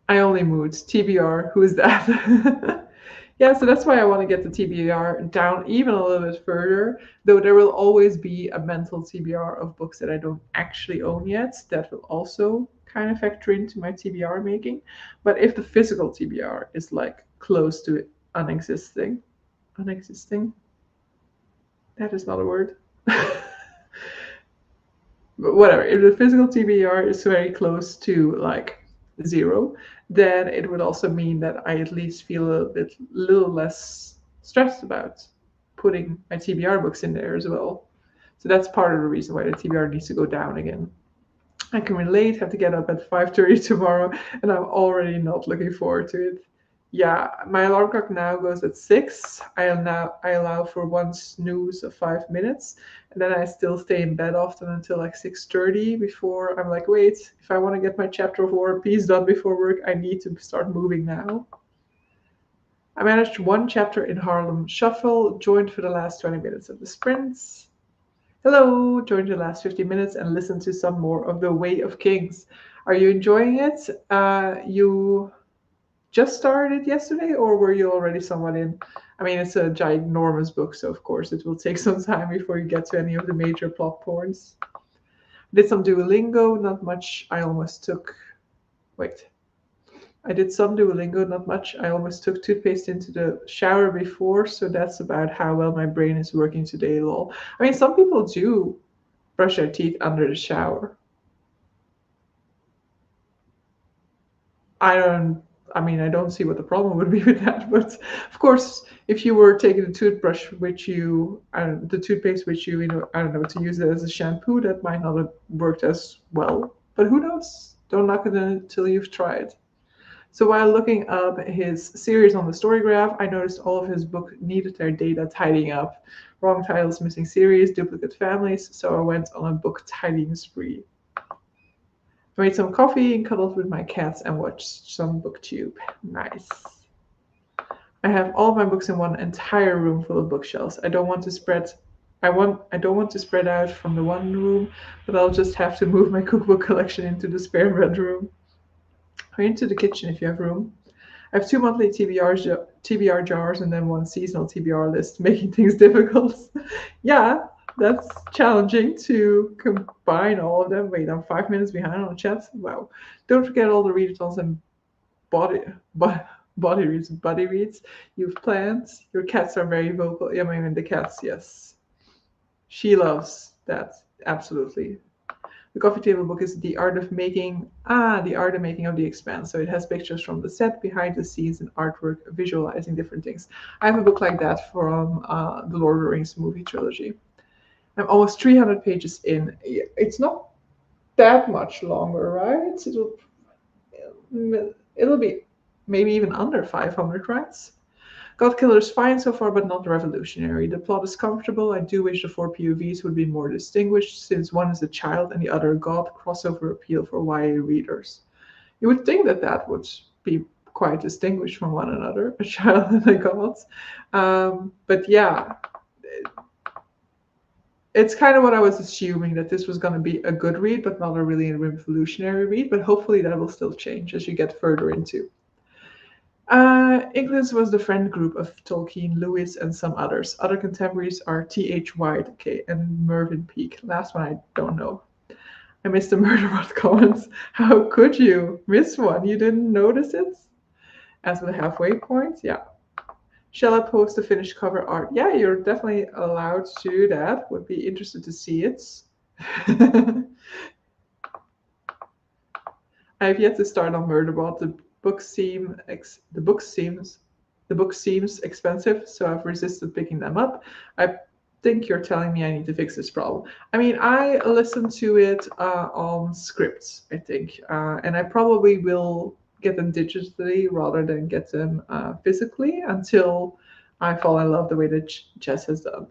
I only moved. TBR, who is that? Yeah, so that's why I want to get the TBR down even a little bit further, though there will always be a mental TBR of books that I don't actually own yet. That will also kind of factor into my TBR making. But if the physical TBR is like close to unexisting, that is not a word. But whatever, if the physical TBR is very close to like 0, then it would also mean that I at least feel a little less stressed about putting my TBR books in there as well. So that's part of the reason why the TBR needs to go down again. I can relate, have to get up at 5:30 tomorrow, and I'm already not looking forward to it. Yeah, my alarm clock now goes at 6. I allow for one snooze of 5 minutes, and then I still stay in bed often until like 6:30 before I'm like, wait, if I want to get my chapter of War and Peace done before work, I need to start moving now. I managed one chapter in Harlem Shuffle, joined for the last 20 minutes of the sprints. Hello, joined the last 50 minutes and listened to some more of The Way of Kings. Are you enjoying it? just started yesterday, or were you already somewhat in? I mean, it's a ginormous book, so of course it will take some time before you get to any of the major plot points. Did some Duolingo, not much. I almost took. Wait. I did some Duolingo, not much. I almost took toothpaste into the shower before, so that's about how well my brain is working today, lol. I mean, some people do brush their teeth under the shower. I don't. I mean, I don't see what the problem would be with that. But of course, if you were taking the toothbrush with you, the toothpaste with you, I don't know, to use it as a shampoo, that might not have worked as well. But who knows? Don't knock it until you've tried. So while looking up his series on the Storygraph, I noticed all of his book needed their data tidying up. Wrong titles, missing series, duplicate families, so I went on a book tidying spree. I made some coffee and cuddled with my cats and watched some booktube. Nice. I have all of my books in one entire room full of bookshelves. I don't want to spread out from the one room, but I'll just have to move my cookbook collection into the spare bedroom or into the kitchen if you have room. I have 2 monthly TBR jars and then one seasonal TBR list, making things difficult. Yeah, that's challenging to combine all of them. Wait, I'm 5 minutes behind on chat. Wow. Don't forget all the readathons and body body reads you've planned. Your cats are very vocal. Yeah, I mean the cats, yes. She loves that. Absolutely. The coffee table book is The Art of Making of the Expanse. So it has pictures from the set, behind the scenes, and artwork visualizing different things. I have a book like that from the Lord of the Rings movie trilogy. I'm almost 300 pages in. It's not that much longer, right? It'll be maybe even under 500, right? Godkiller is fine so far, but not revolutionary. The plot is comfortable. I do wish the four POVs would be more distinguished, since one is a child and the other a god. Crossover appeal for YA readers. You would think that that would be quite distinguished from one another, a child and a god. But yeah, it's kind of what I was assuming, that this was going to be a good read, but not a really revolutionary read. But hopefully that will still change as you get further into. Iglis was the friend group of Tolkien, Lewis, and some others. Other contemporaries are T.H. White, okay, and Mervyn Peake. Last one I don't know. I missed the Murderbot comments. How could you miss one? You didn't notice it? As for the halfway point, yeah. Shall I post the finished cover art? Yeah, you're definitely allowed to do that. Would be interested to see it. I have yet to start on Murderbot. The book seems expensive, so I've resisted picking them up. I think you're telling me I need to fix this problem. I mean, I listened to it on scripts, I think, and I probably will get them digitally rather than get them physically until I fall in love the way that Jess has done.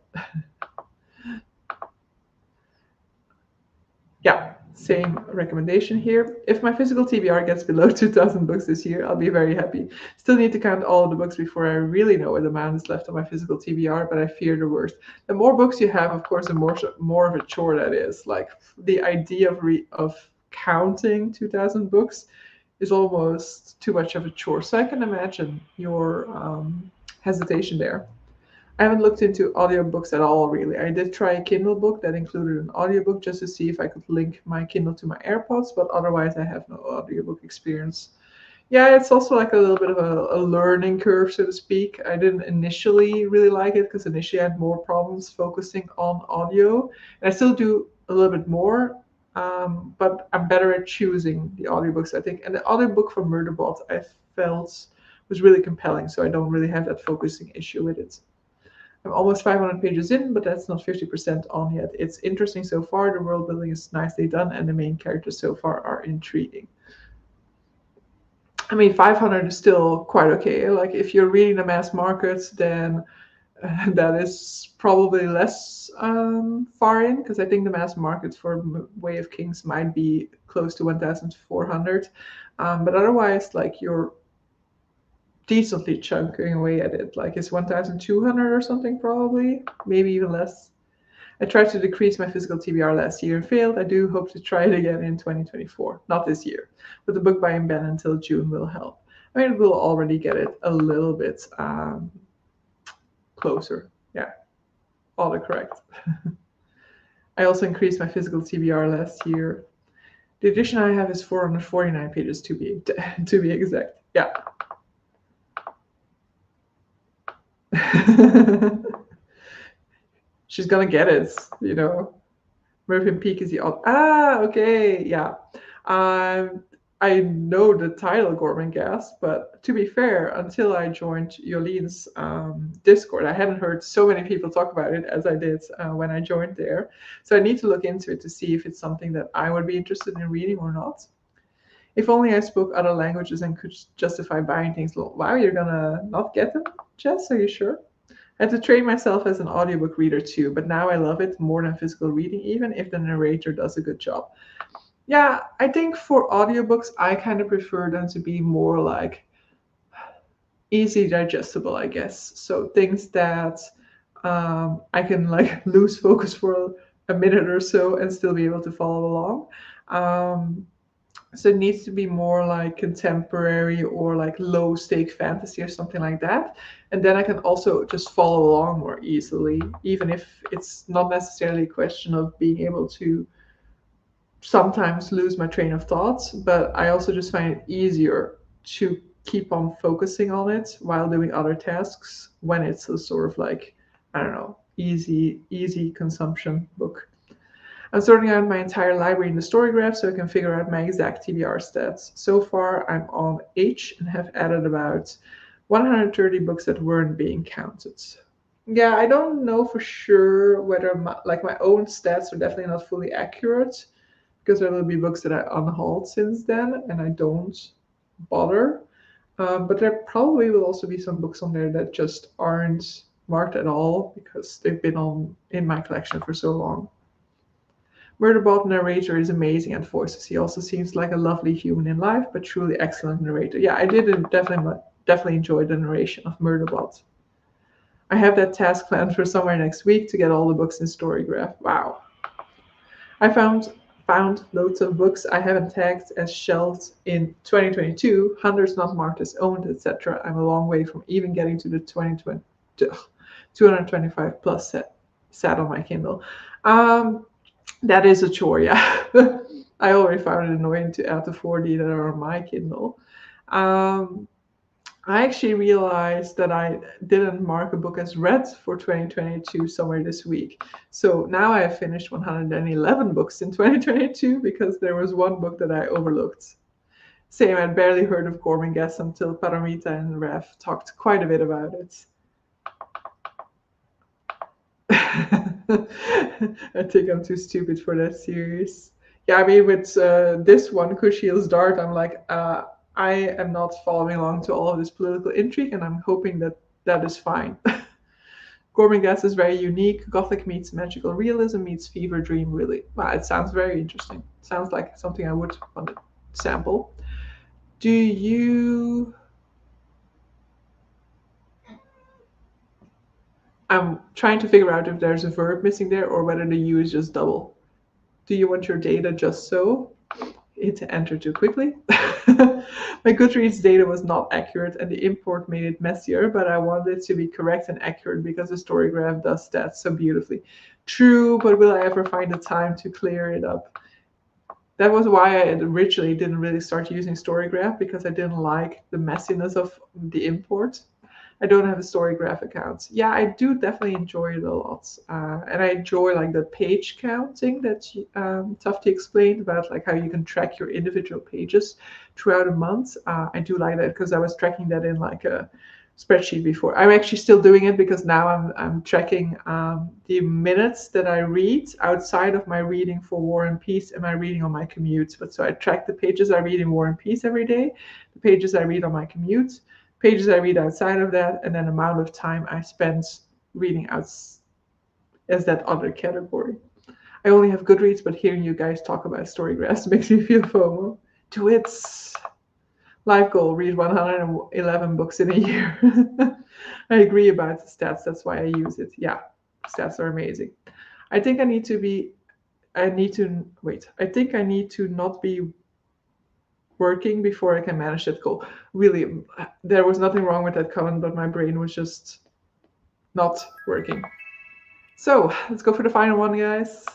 Yeah, same recommendation here. If my physical TBR gets below 2,000 books this year, I'll be very happy. Still need to count all of the books before I really know what amount is left on my physical TBR, but I fear the worst. The more books you have, of course, the more of a chore that is. Like the idea of counting 2,000 books is almost too much of a chore. So I can imagine your hesitation there. I haven't looked into audiobooks at all, really. I did try a Kindle book that included an audiobook just to see if I could link my Kindle to my AirPods, but otherwise I have no audiobook experience. Yeah, it's also like a little bit of a learning curve, so to speak. I didn't initially really like it because initially I had more problems focusing on audio. And I still do a little bit more, but I'm better at choosing the audiobooks, I think. And the audiobook for Murderbot I felt was really compelling, so I don't really have that focusing issue with it. I'm almost 500 pages in, but that's not 50% on yet. It's interesting so far. The world building is nicely done, and the main characters so far are intriguing. I mean, 500 is still quite okay. Like, if you're reading the mass market, then that is probably less far in, because I think the mass market for Way of Kings might be close to 1,400. But otherwise, like, you're decently chunking away at it. Like it's 1,200 or something, probably, maybe even less. I tried to decrease my physical TBR last year and failed. I do hope to try it again in 2024. Not this year, but the book by Ben until June will help. I mean, we'll already get it a little bit closer. Yeah, autocorrect. I also increased my physical TBR last year. The edition I have is 449 pages to be to be exact. Yeah. She's gonna get it, you know. Mervyn Peak is the odd. Ah, okay, yeah. Um, I know the title Gormenghast, but to be fair, until I joined Jolene's Discord, I hadn't heard so many people talk about it as I did when I joined there. So I need to look into it to see if it's something that I would be interested in reading or not. If only I spoke other languages and could justify buying things. Wow, you're gonna not get them, Jess? Are you sure? I had to train myself as an audiobook reader too, but now I love it more than physical reading, even if the narrator does a good job. Yeah, I think for audiobooks, I kind of prefer them to be more like easy digestible, I guess. So things that I can like lose focus for a minute or so and still be able to follow along. Um, so it needs to be more like contemporary or like low stake fantasy or something like that. And then I can also just follow along more easily, even if it's not necessarily a question of being able to sometimes lose my train of thoughts, but I also just find it easier to keep on focusing on it while doing other tasks when it's a sort of like, I don't know, easy consumption book. I'm sorting out my entire library in the Storygraph so I can figure out my exact TBR stats. So far, I'm on H and have added about 130 books that weren't being counted. Yeah, I don't know for sure whether my own stats are definitely not fully accurate because there will be books that I unhauled since then and I don't bother. But there probably will also be some books on there that just aren't marked at all because they've been on in my collection for so long. Murderbot narrator is amazing at voices. He also seems like a lovely human in life, but truly excellent narrator. Yeah, I did definitely enjoy the narration of Murderbot. I have that task planned for somewhere next week to get all the books in Storygraph. Wow. I found loads of books I haven't tagged as shelved in 2022, hundreds not marked as owned, etc. I'm a long way from even getting to the 2020, 225 plus set sat on my Kindle. That is a chore, yeah. I already found it annoying to add the 4D that are on my Kindle. Um, I actually realized that I didn't mark a book as read for 2022 somewhere this week. So now I have finished 111 books in 2022 because there was one book that I overlooked. Same, I'd barely heard of Gormenghast until Paramita and Raf talked quite a bit about it. I think I'm too stupid for that series. Yeah, I mean, with this one, Kushiel's Dart, I'm like, I am not following along to all of this political intrigue, and I'm hoping that that is fine. Gormenghast is very unique. Gothic meets magical realism meets fever dream, really. Wow, it sounds very interesting. Sounds like something I would want to sample. Do you I'm trying to figure out if there's a verb missing there or whether the U is just double. Do you want your data just so? Hit enter too quickly. My Goodreads data was not accurate and the import made it messier, but I wanted it to be correct and accurate because the Storygraph does that so beautifully. True, but will I ever find the time to clear it up? That was why I originally didn't really start using Storygraph because I didn't like the messiness of the import. I don't have a Storygraph account. Yeah, I do definitely enjoy it a lot, and I enjoy like the page counting that Tufty explained about, like how you can track your individual pages throughout a month. I do like that because I was tracking that in like a spreadsheet before. I'm actually still doing it because now I'm tracking the minutes that I read outside of my reading for War and Peace and my reading on my commute. But so I track the pages I read in War and Peace every day, the pages I read on my commute, pages I read outside of that, and then amount of time I spend reading out as that other category. I only have Goodreads, but hearing you guys talk about Storygraphs makes me feel FOMO. Do it. Life goal, read 111 books in a year. I agree about the stats. That's why I use it. Yeah, stats are amazing. I think I need to be, I need to, wait, I think I need to not be working before I can manage that goal. Really, there was nothing wrong with that comment, but my brain was just not working. So let's go for the final one, guys.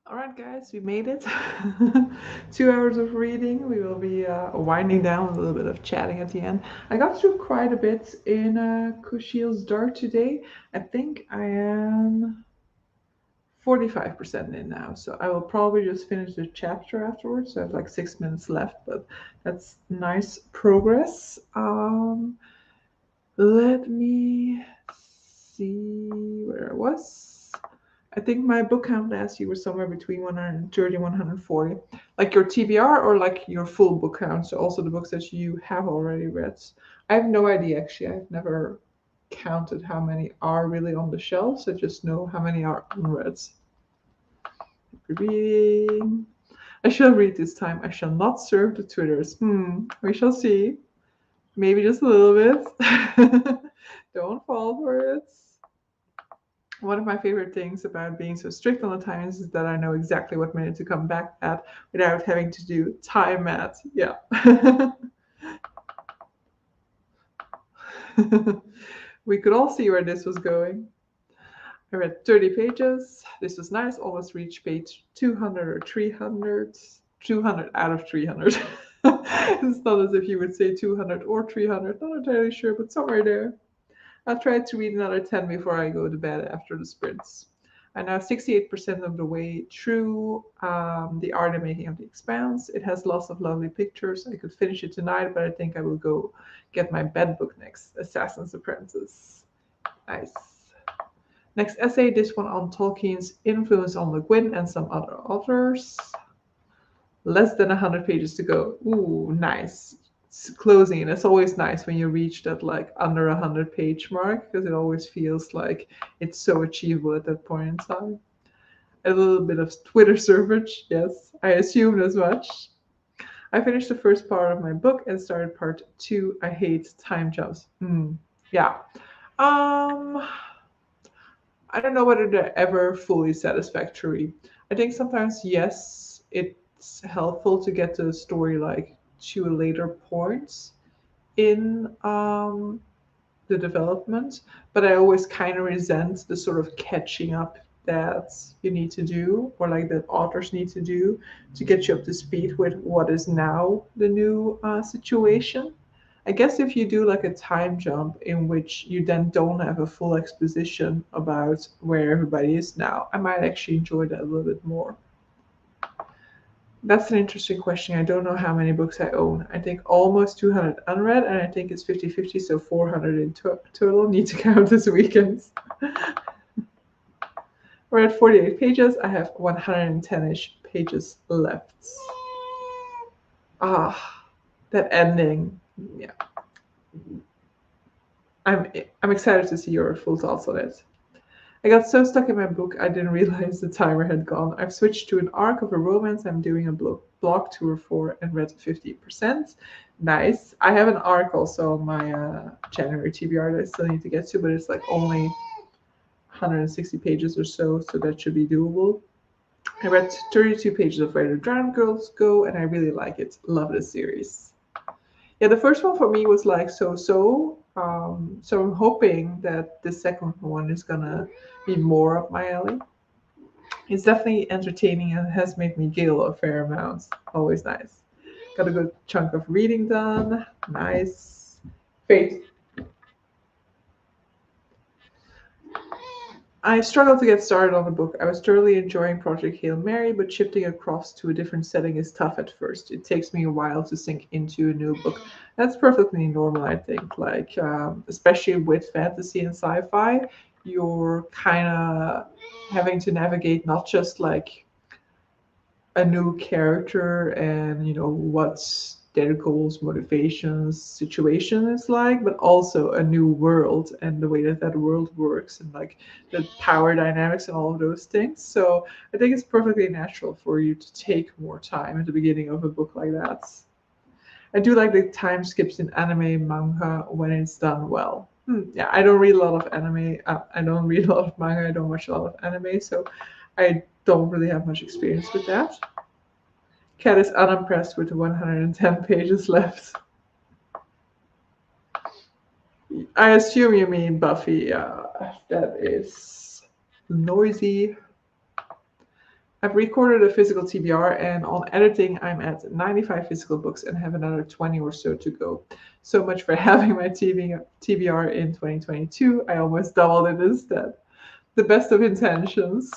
All right, guys, we made it. 2 hours of reading. We will be winding down a little bit of chatting at the end. I got through quite a bit in Kushiel's Dart today. I think I am 45% in now, so I will probably just finish the chapter afterwards. So I have like 6 minutes left, but that's nice progress. Let me see where I was. I think my book count last year was somewhere between 130 and 140. Like your TBR or like your full book count, so also the books that you have already read. I have no idea actually. I've never counted how many are really on the shelves. I just know how many are unread. Reading. I shall read this time. I shall not serve the Twitters. We shall see. Maybe just a little bit. Don't fall for it. One of my favorite things about being so strict on the times is that I know exactly what minute to come back at without having to do time math. Yeah. We could all see where this was going. I read 30 pages. This was nice. Almost reached page 200 or 300. 200 out of 300. It's not as if you would say 200 or 300. Not entirely sure, but somewhere there. I'll try to read another 10 before I go to bed after the sprints. I'm now 68% of the way through The Art and Making of the Expanse. It has lots of lovely pictures. I could finish it tonight, but I think I will go get my bed book next, Assassin's Apprentice. Nice. Next essay, this one on Tolkien's influence on Le Guin and some other authors. Less than 100 pages to go. Ooh, nice. It's closing, and it's always nice when you reach that like under 100-page mark because it always feels like it's so achievable at that point in time. A little bit of Twitter servage, yes, I assumed as much. I finished the first part of my book and started part 2. I hate time jumps. Yeah. I don't know whether they're ever fully satisfactory. I think sometimes, yes, it's helpful to get the story like to a later point in the development, but I always kind of resent the sort of catching up that you need to do, or like that authors need to do to get you up to speed with what is now the new situation. I guess if you do like a time jump in which you then don't have a full exposition about where everybody is now, I might actually enjoy that a little bit more. That's an interesting question. I don't know how many books I own. I think almost 200 unread, and I think it's 50-50, so 400 in total. Need to count this weekend. We're at 48 pages. I have 110-ish pages left. That ending. Yeah. I'm excited to see your full thoughts on it. I got so stuck in my book, I didn't realize the timer had gone. I've switched to an arc of a romance I'm doing a blog tour for and read 50%. Nice. I have an arc also on my January TBR that I still need to get to, but it's like only 160 pages or so that should be doable. I read 32 pages of Where the Drowned Girls Go, and I really like it. Love this series. Yeah, the first one for me was like so. So I'm hoping that the second one is gonna be more up my alley. It's definitely entertaining and has made me giggle a fair amount. Always nice. Got a good chunk of reading done. Nice. Fate. I struggled to get started on the book. I was thoroughly enjoying Project Hail Mary, but shifting across to a different setting is tough at first. It takes me a while to sink into a new book. That's perfectly normal, I think. Like, especially with fantasy and sci-fi, you're kind of having to navigate not just like a new character and what their goals, motivations, situation is like, but also a new world and the way that that world works and like the power dynamics and all of those things. So I think it's perfectly natural for you to take more time at the beginning of a book like that. I do like the time skips in anime manga when it's done well. Yeah, I don't read a lot of anime. I don't read a lot of manga. I don't watch a lot of anime, so I don't really have much experience with that. Cat is unimpressed with the 110 pages left. I assume you mean Buffy. That is noisy. I've recorded a physical TBR, and on editing, I'm at 95 physical books and have another 20 or so to go. So much for having my TBR in 2022. I almost doubled it instead. The best of intentions.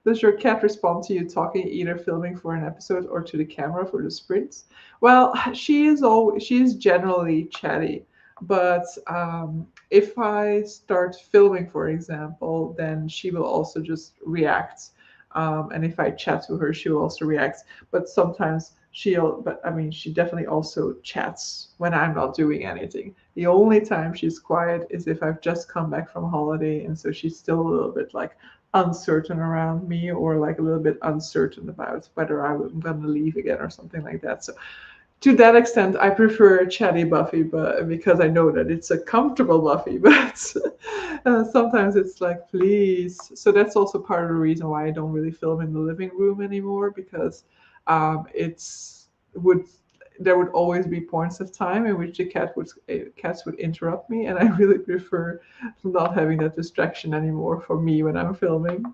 Does your cat respond to you talking, either filming for an episode or to the camera for the sprints? Well, she is generally chatty, but if I start filming, for example, then she will also just react. And if I chat to her, she will also react. But sometimes but I mean, she definitely also chats when I'm not doing anything. The only time she's quiet is if I've just come back from holiday, and so she's still a little bit like uncertain around me, or like a little bit uncertain about whether I'm going to leave again or something like that. So to that extent, I prefer chatty Buffy, but because I know that it's a comfortable Buffy. But sometimes it's like, please. So that's also part of the reason why I don't really film in the living room anymore, because it's would there would always be points of time in which the cats would interrupt me, and I really prefer not having that distraction anymore for me when I'm filming.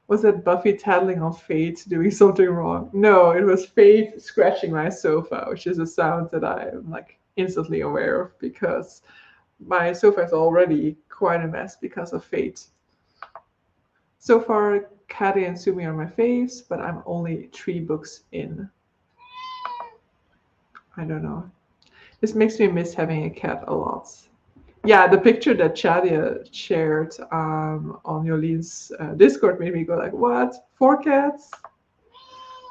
Was that Buffy tattling on Fate doing something wrong? No, it was Fate scratching my sofa, which is a sound that I am like instantly aware of, because my sofa is already quite a mess because of Fate. So far, Kari and Sumi are my faves, but I'm only 3 books in. I don't know. This makes me miss having a cat a lot. Yeah, the picture that Chadia shared on Yolene's Discord made me go like, what? 4 cats?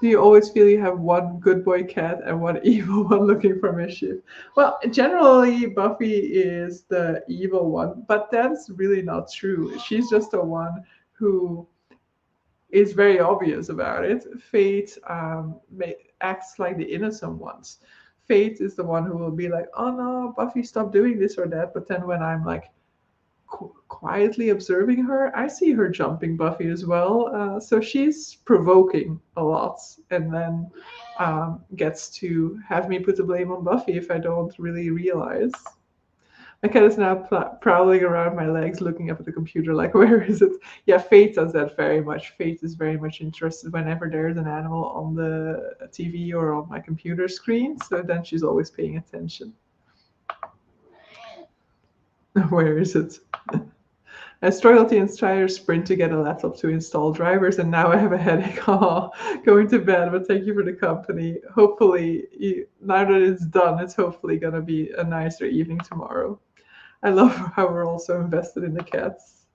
Do you always feel you have one good boy cat and one evil one looking for mischief? Well, generally, Buffy is the evil one, but that's really not true. She's just the one who is very obvious about it. Fate acts like the innocent ones. Fate is the one who will be like, "Oh no, Buffy, stop doing this or that." But then when I'm like quietly observing her, I see her jumping Buffy as well. So she's provoking a lot, and then gets to have me put the blame on Buffy if I don't really realize. My cat is now prowling around my legs, looking up at the computer, like, where is it? Yeah, Faith does that very much. Faith is very much interested whenever there's an animal on the TV or on my computer screen. So then she's always paying attention. Where is it? I struggled the entire sprint to get a laptop to install drivers, and now I have a headache. Oh, going to bed, but thank you for the company. Hopefully, now that it's done, it's hopefully going to be a nicer evening tomorrow. I love how we're also invested in the cats.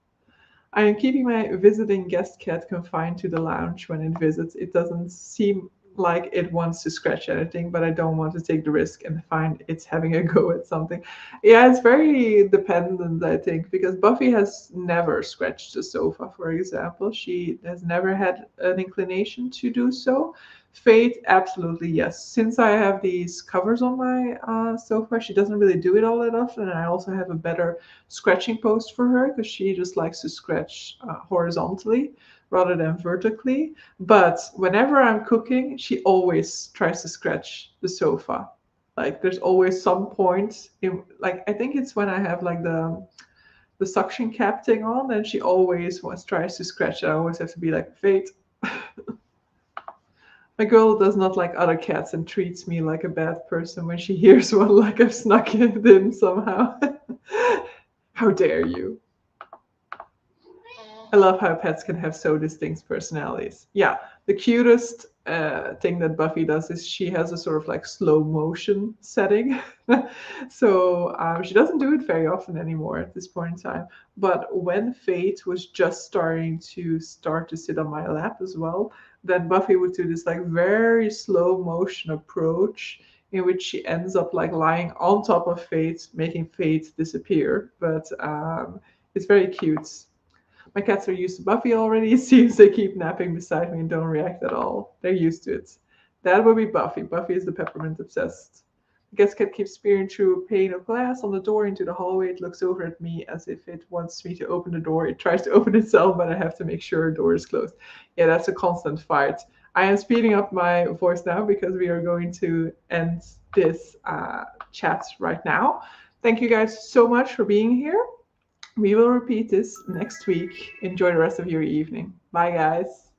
I am keeping my visiting guest cat confined to the lounge when it visits. It doesn't seem like it wants to scratch anything, but I don't want to take the risk and find it's having a go at something. Yeah, it's very dependent, I think, because Buffy has never scratched the sofa, for example. She has never had an inclination to do so. Fate, absolutely yes. Since I have these covers on my sofa, she doesn't really do it all that often, and I also have a better scratching post for her because she just likes to scratch horizontally rather than vertically. But whenever I'm cooking, she always tries to scratch the sofa. Like there's always some point in, like, I think it's when I have like the suction cap thing on, and she always tries to scratch it. I always have to be like, Fate. My girl does not like other cats and treats me like a bad person when she hears one, like I've snuck it in somehow. How dare you? I love how pets can have so distinct personalities. Yeah, the cutest thing that Buffy does is she has a sort of like slow motion setting. So she doesn't do it very often anymore at this point in time. But when Fate was just starting to sit on my lap as well, then Buffy would do this like very slow motion approach in which she ends up like lying on top of Fate, making Fate disappear. But it's very cute. My cats are used to Buffy already. It seems they keep napping beside me and don't react at all. They're used to it. That would be Buffy. Buffy is the peppermint obsessed. The guest cat keeps peering through a pane of glass on the door into the hallway. It looks over at me as if it wants me to open the door. It tries to open itself, but I have to make sure the door is closed. Yeah, that's a constant fight. I am speeding up my voice now because we are going to end this chat right now. Thank you guys so much for being here. We will repeat this next week. Enjoy the rest of your evening. Bye, guys.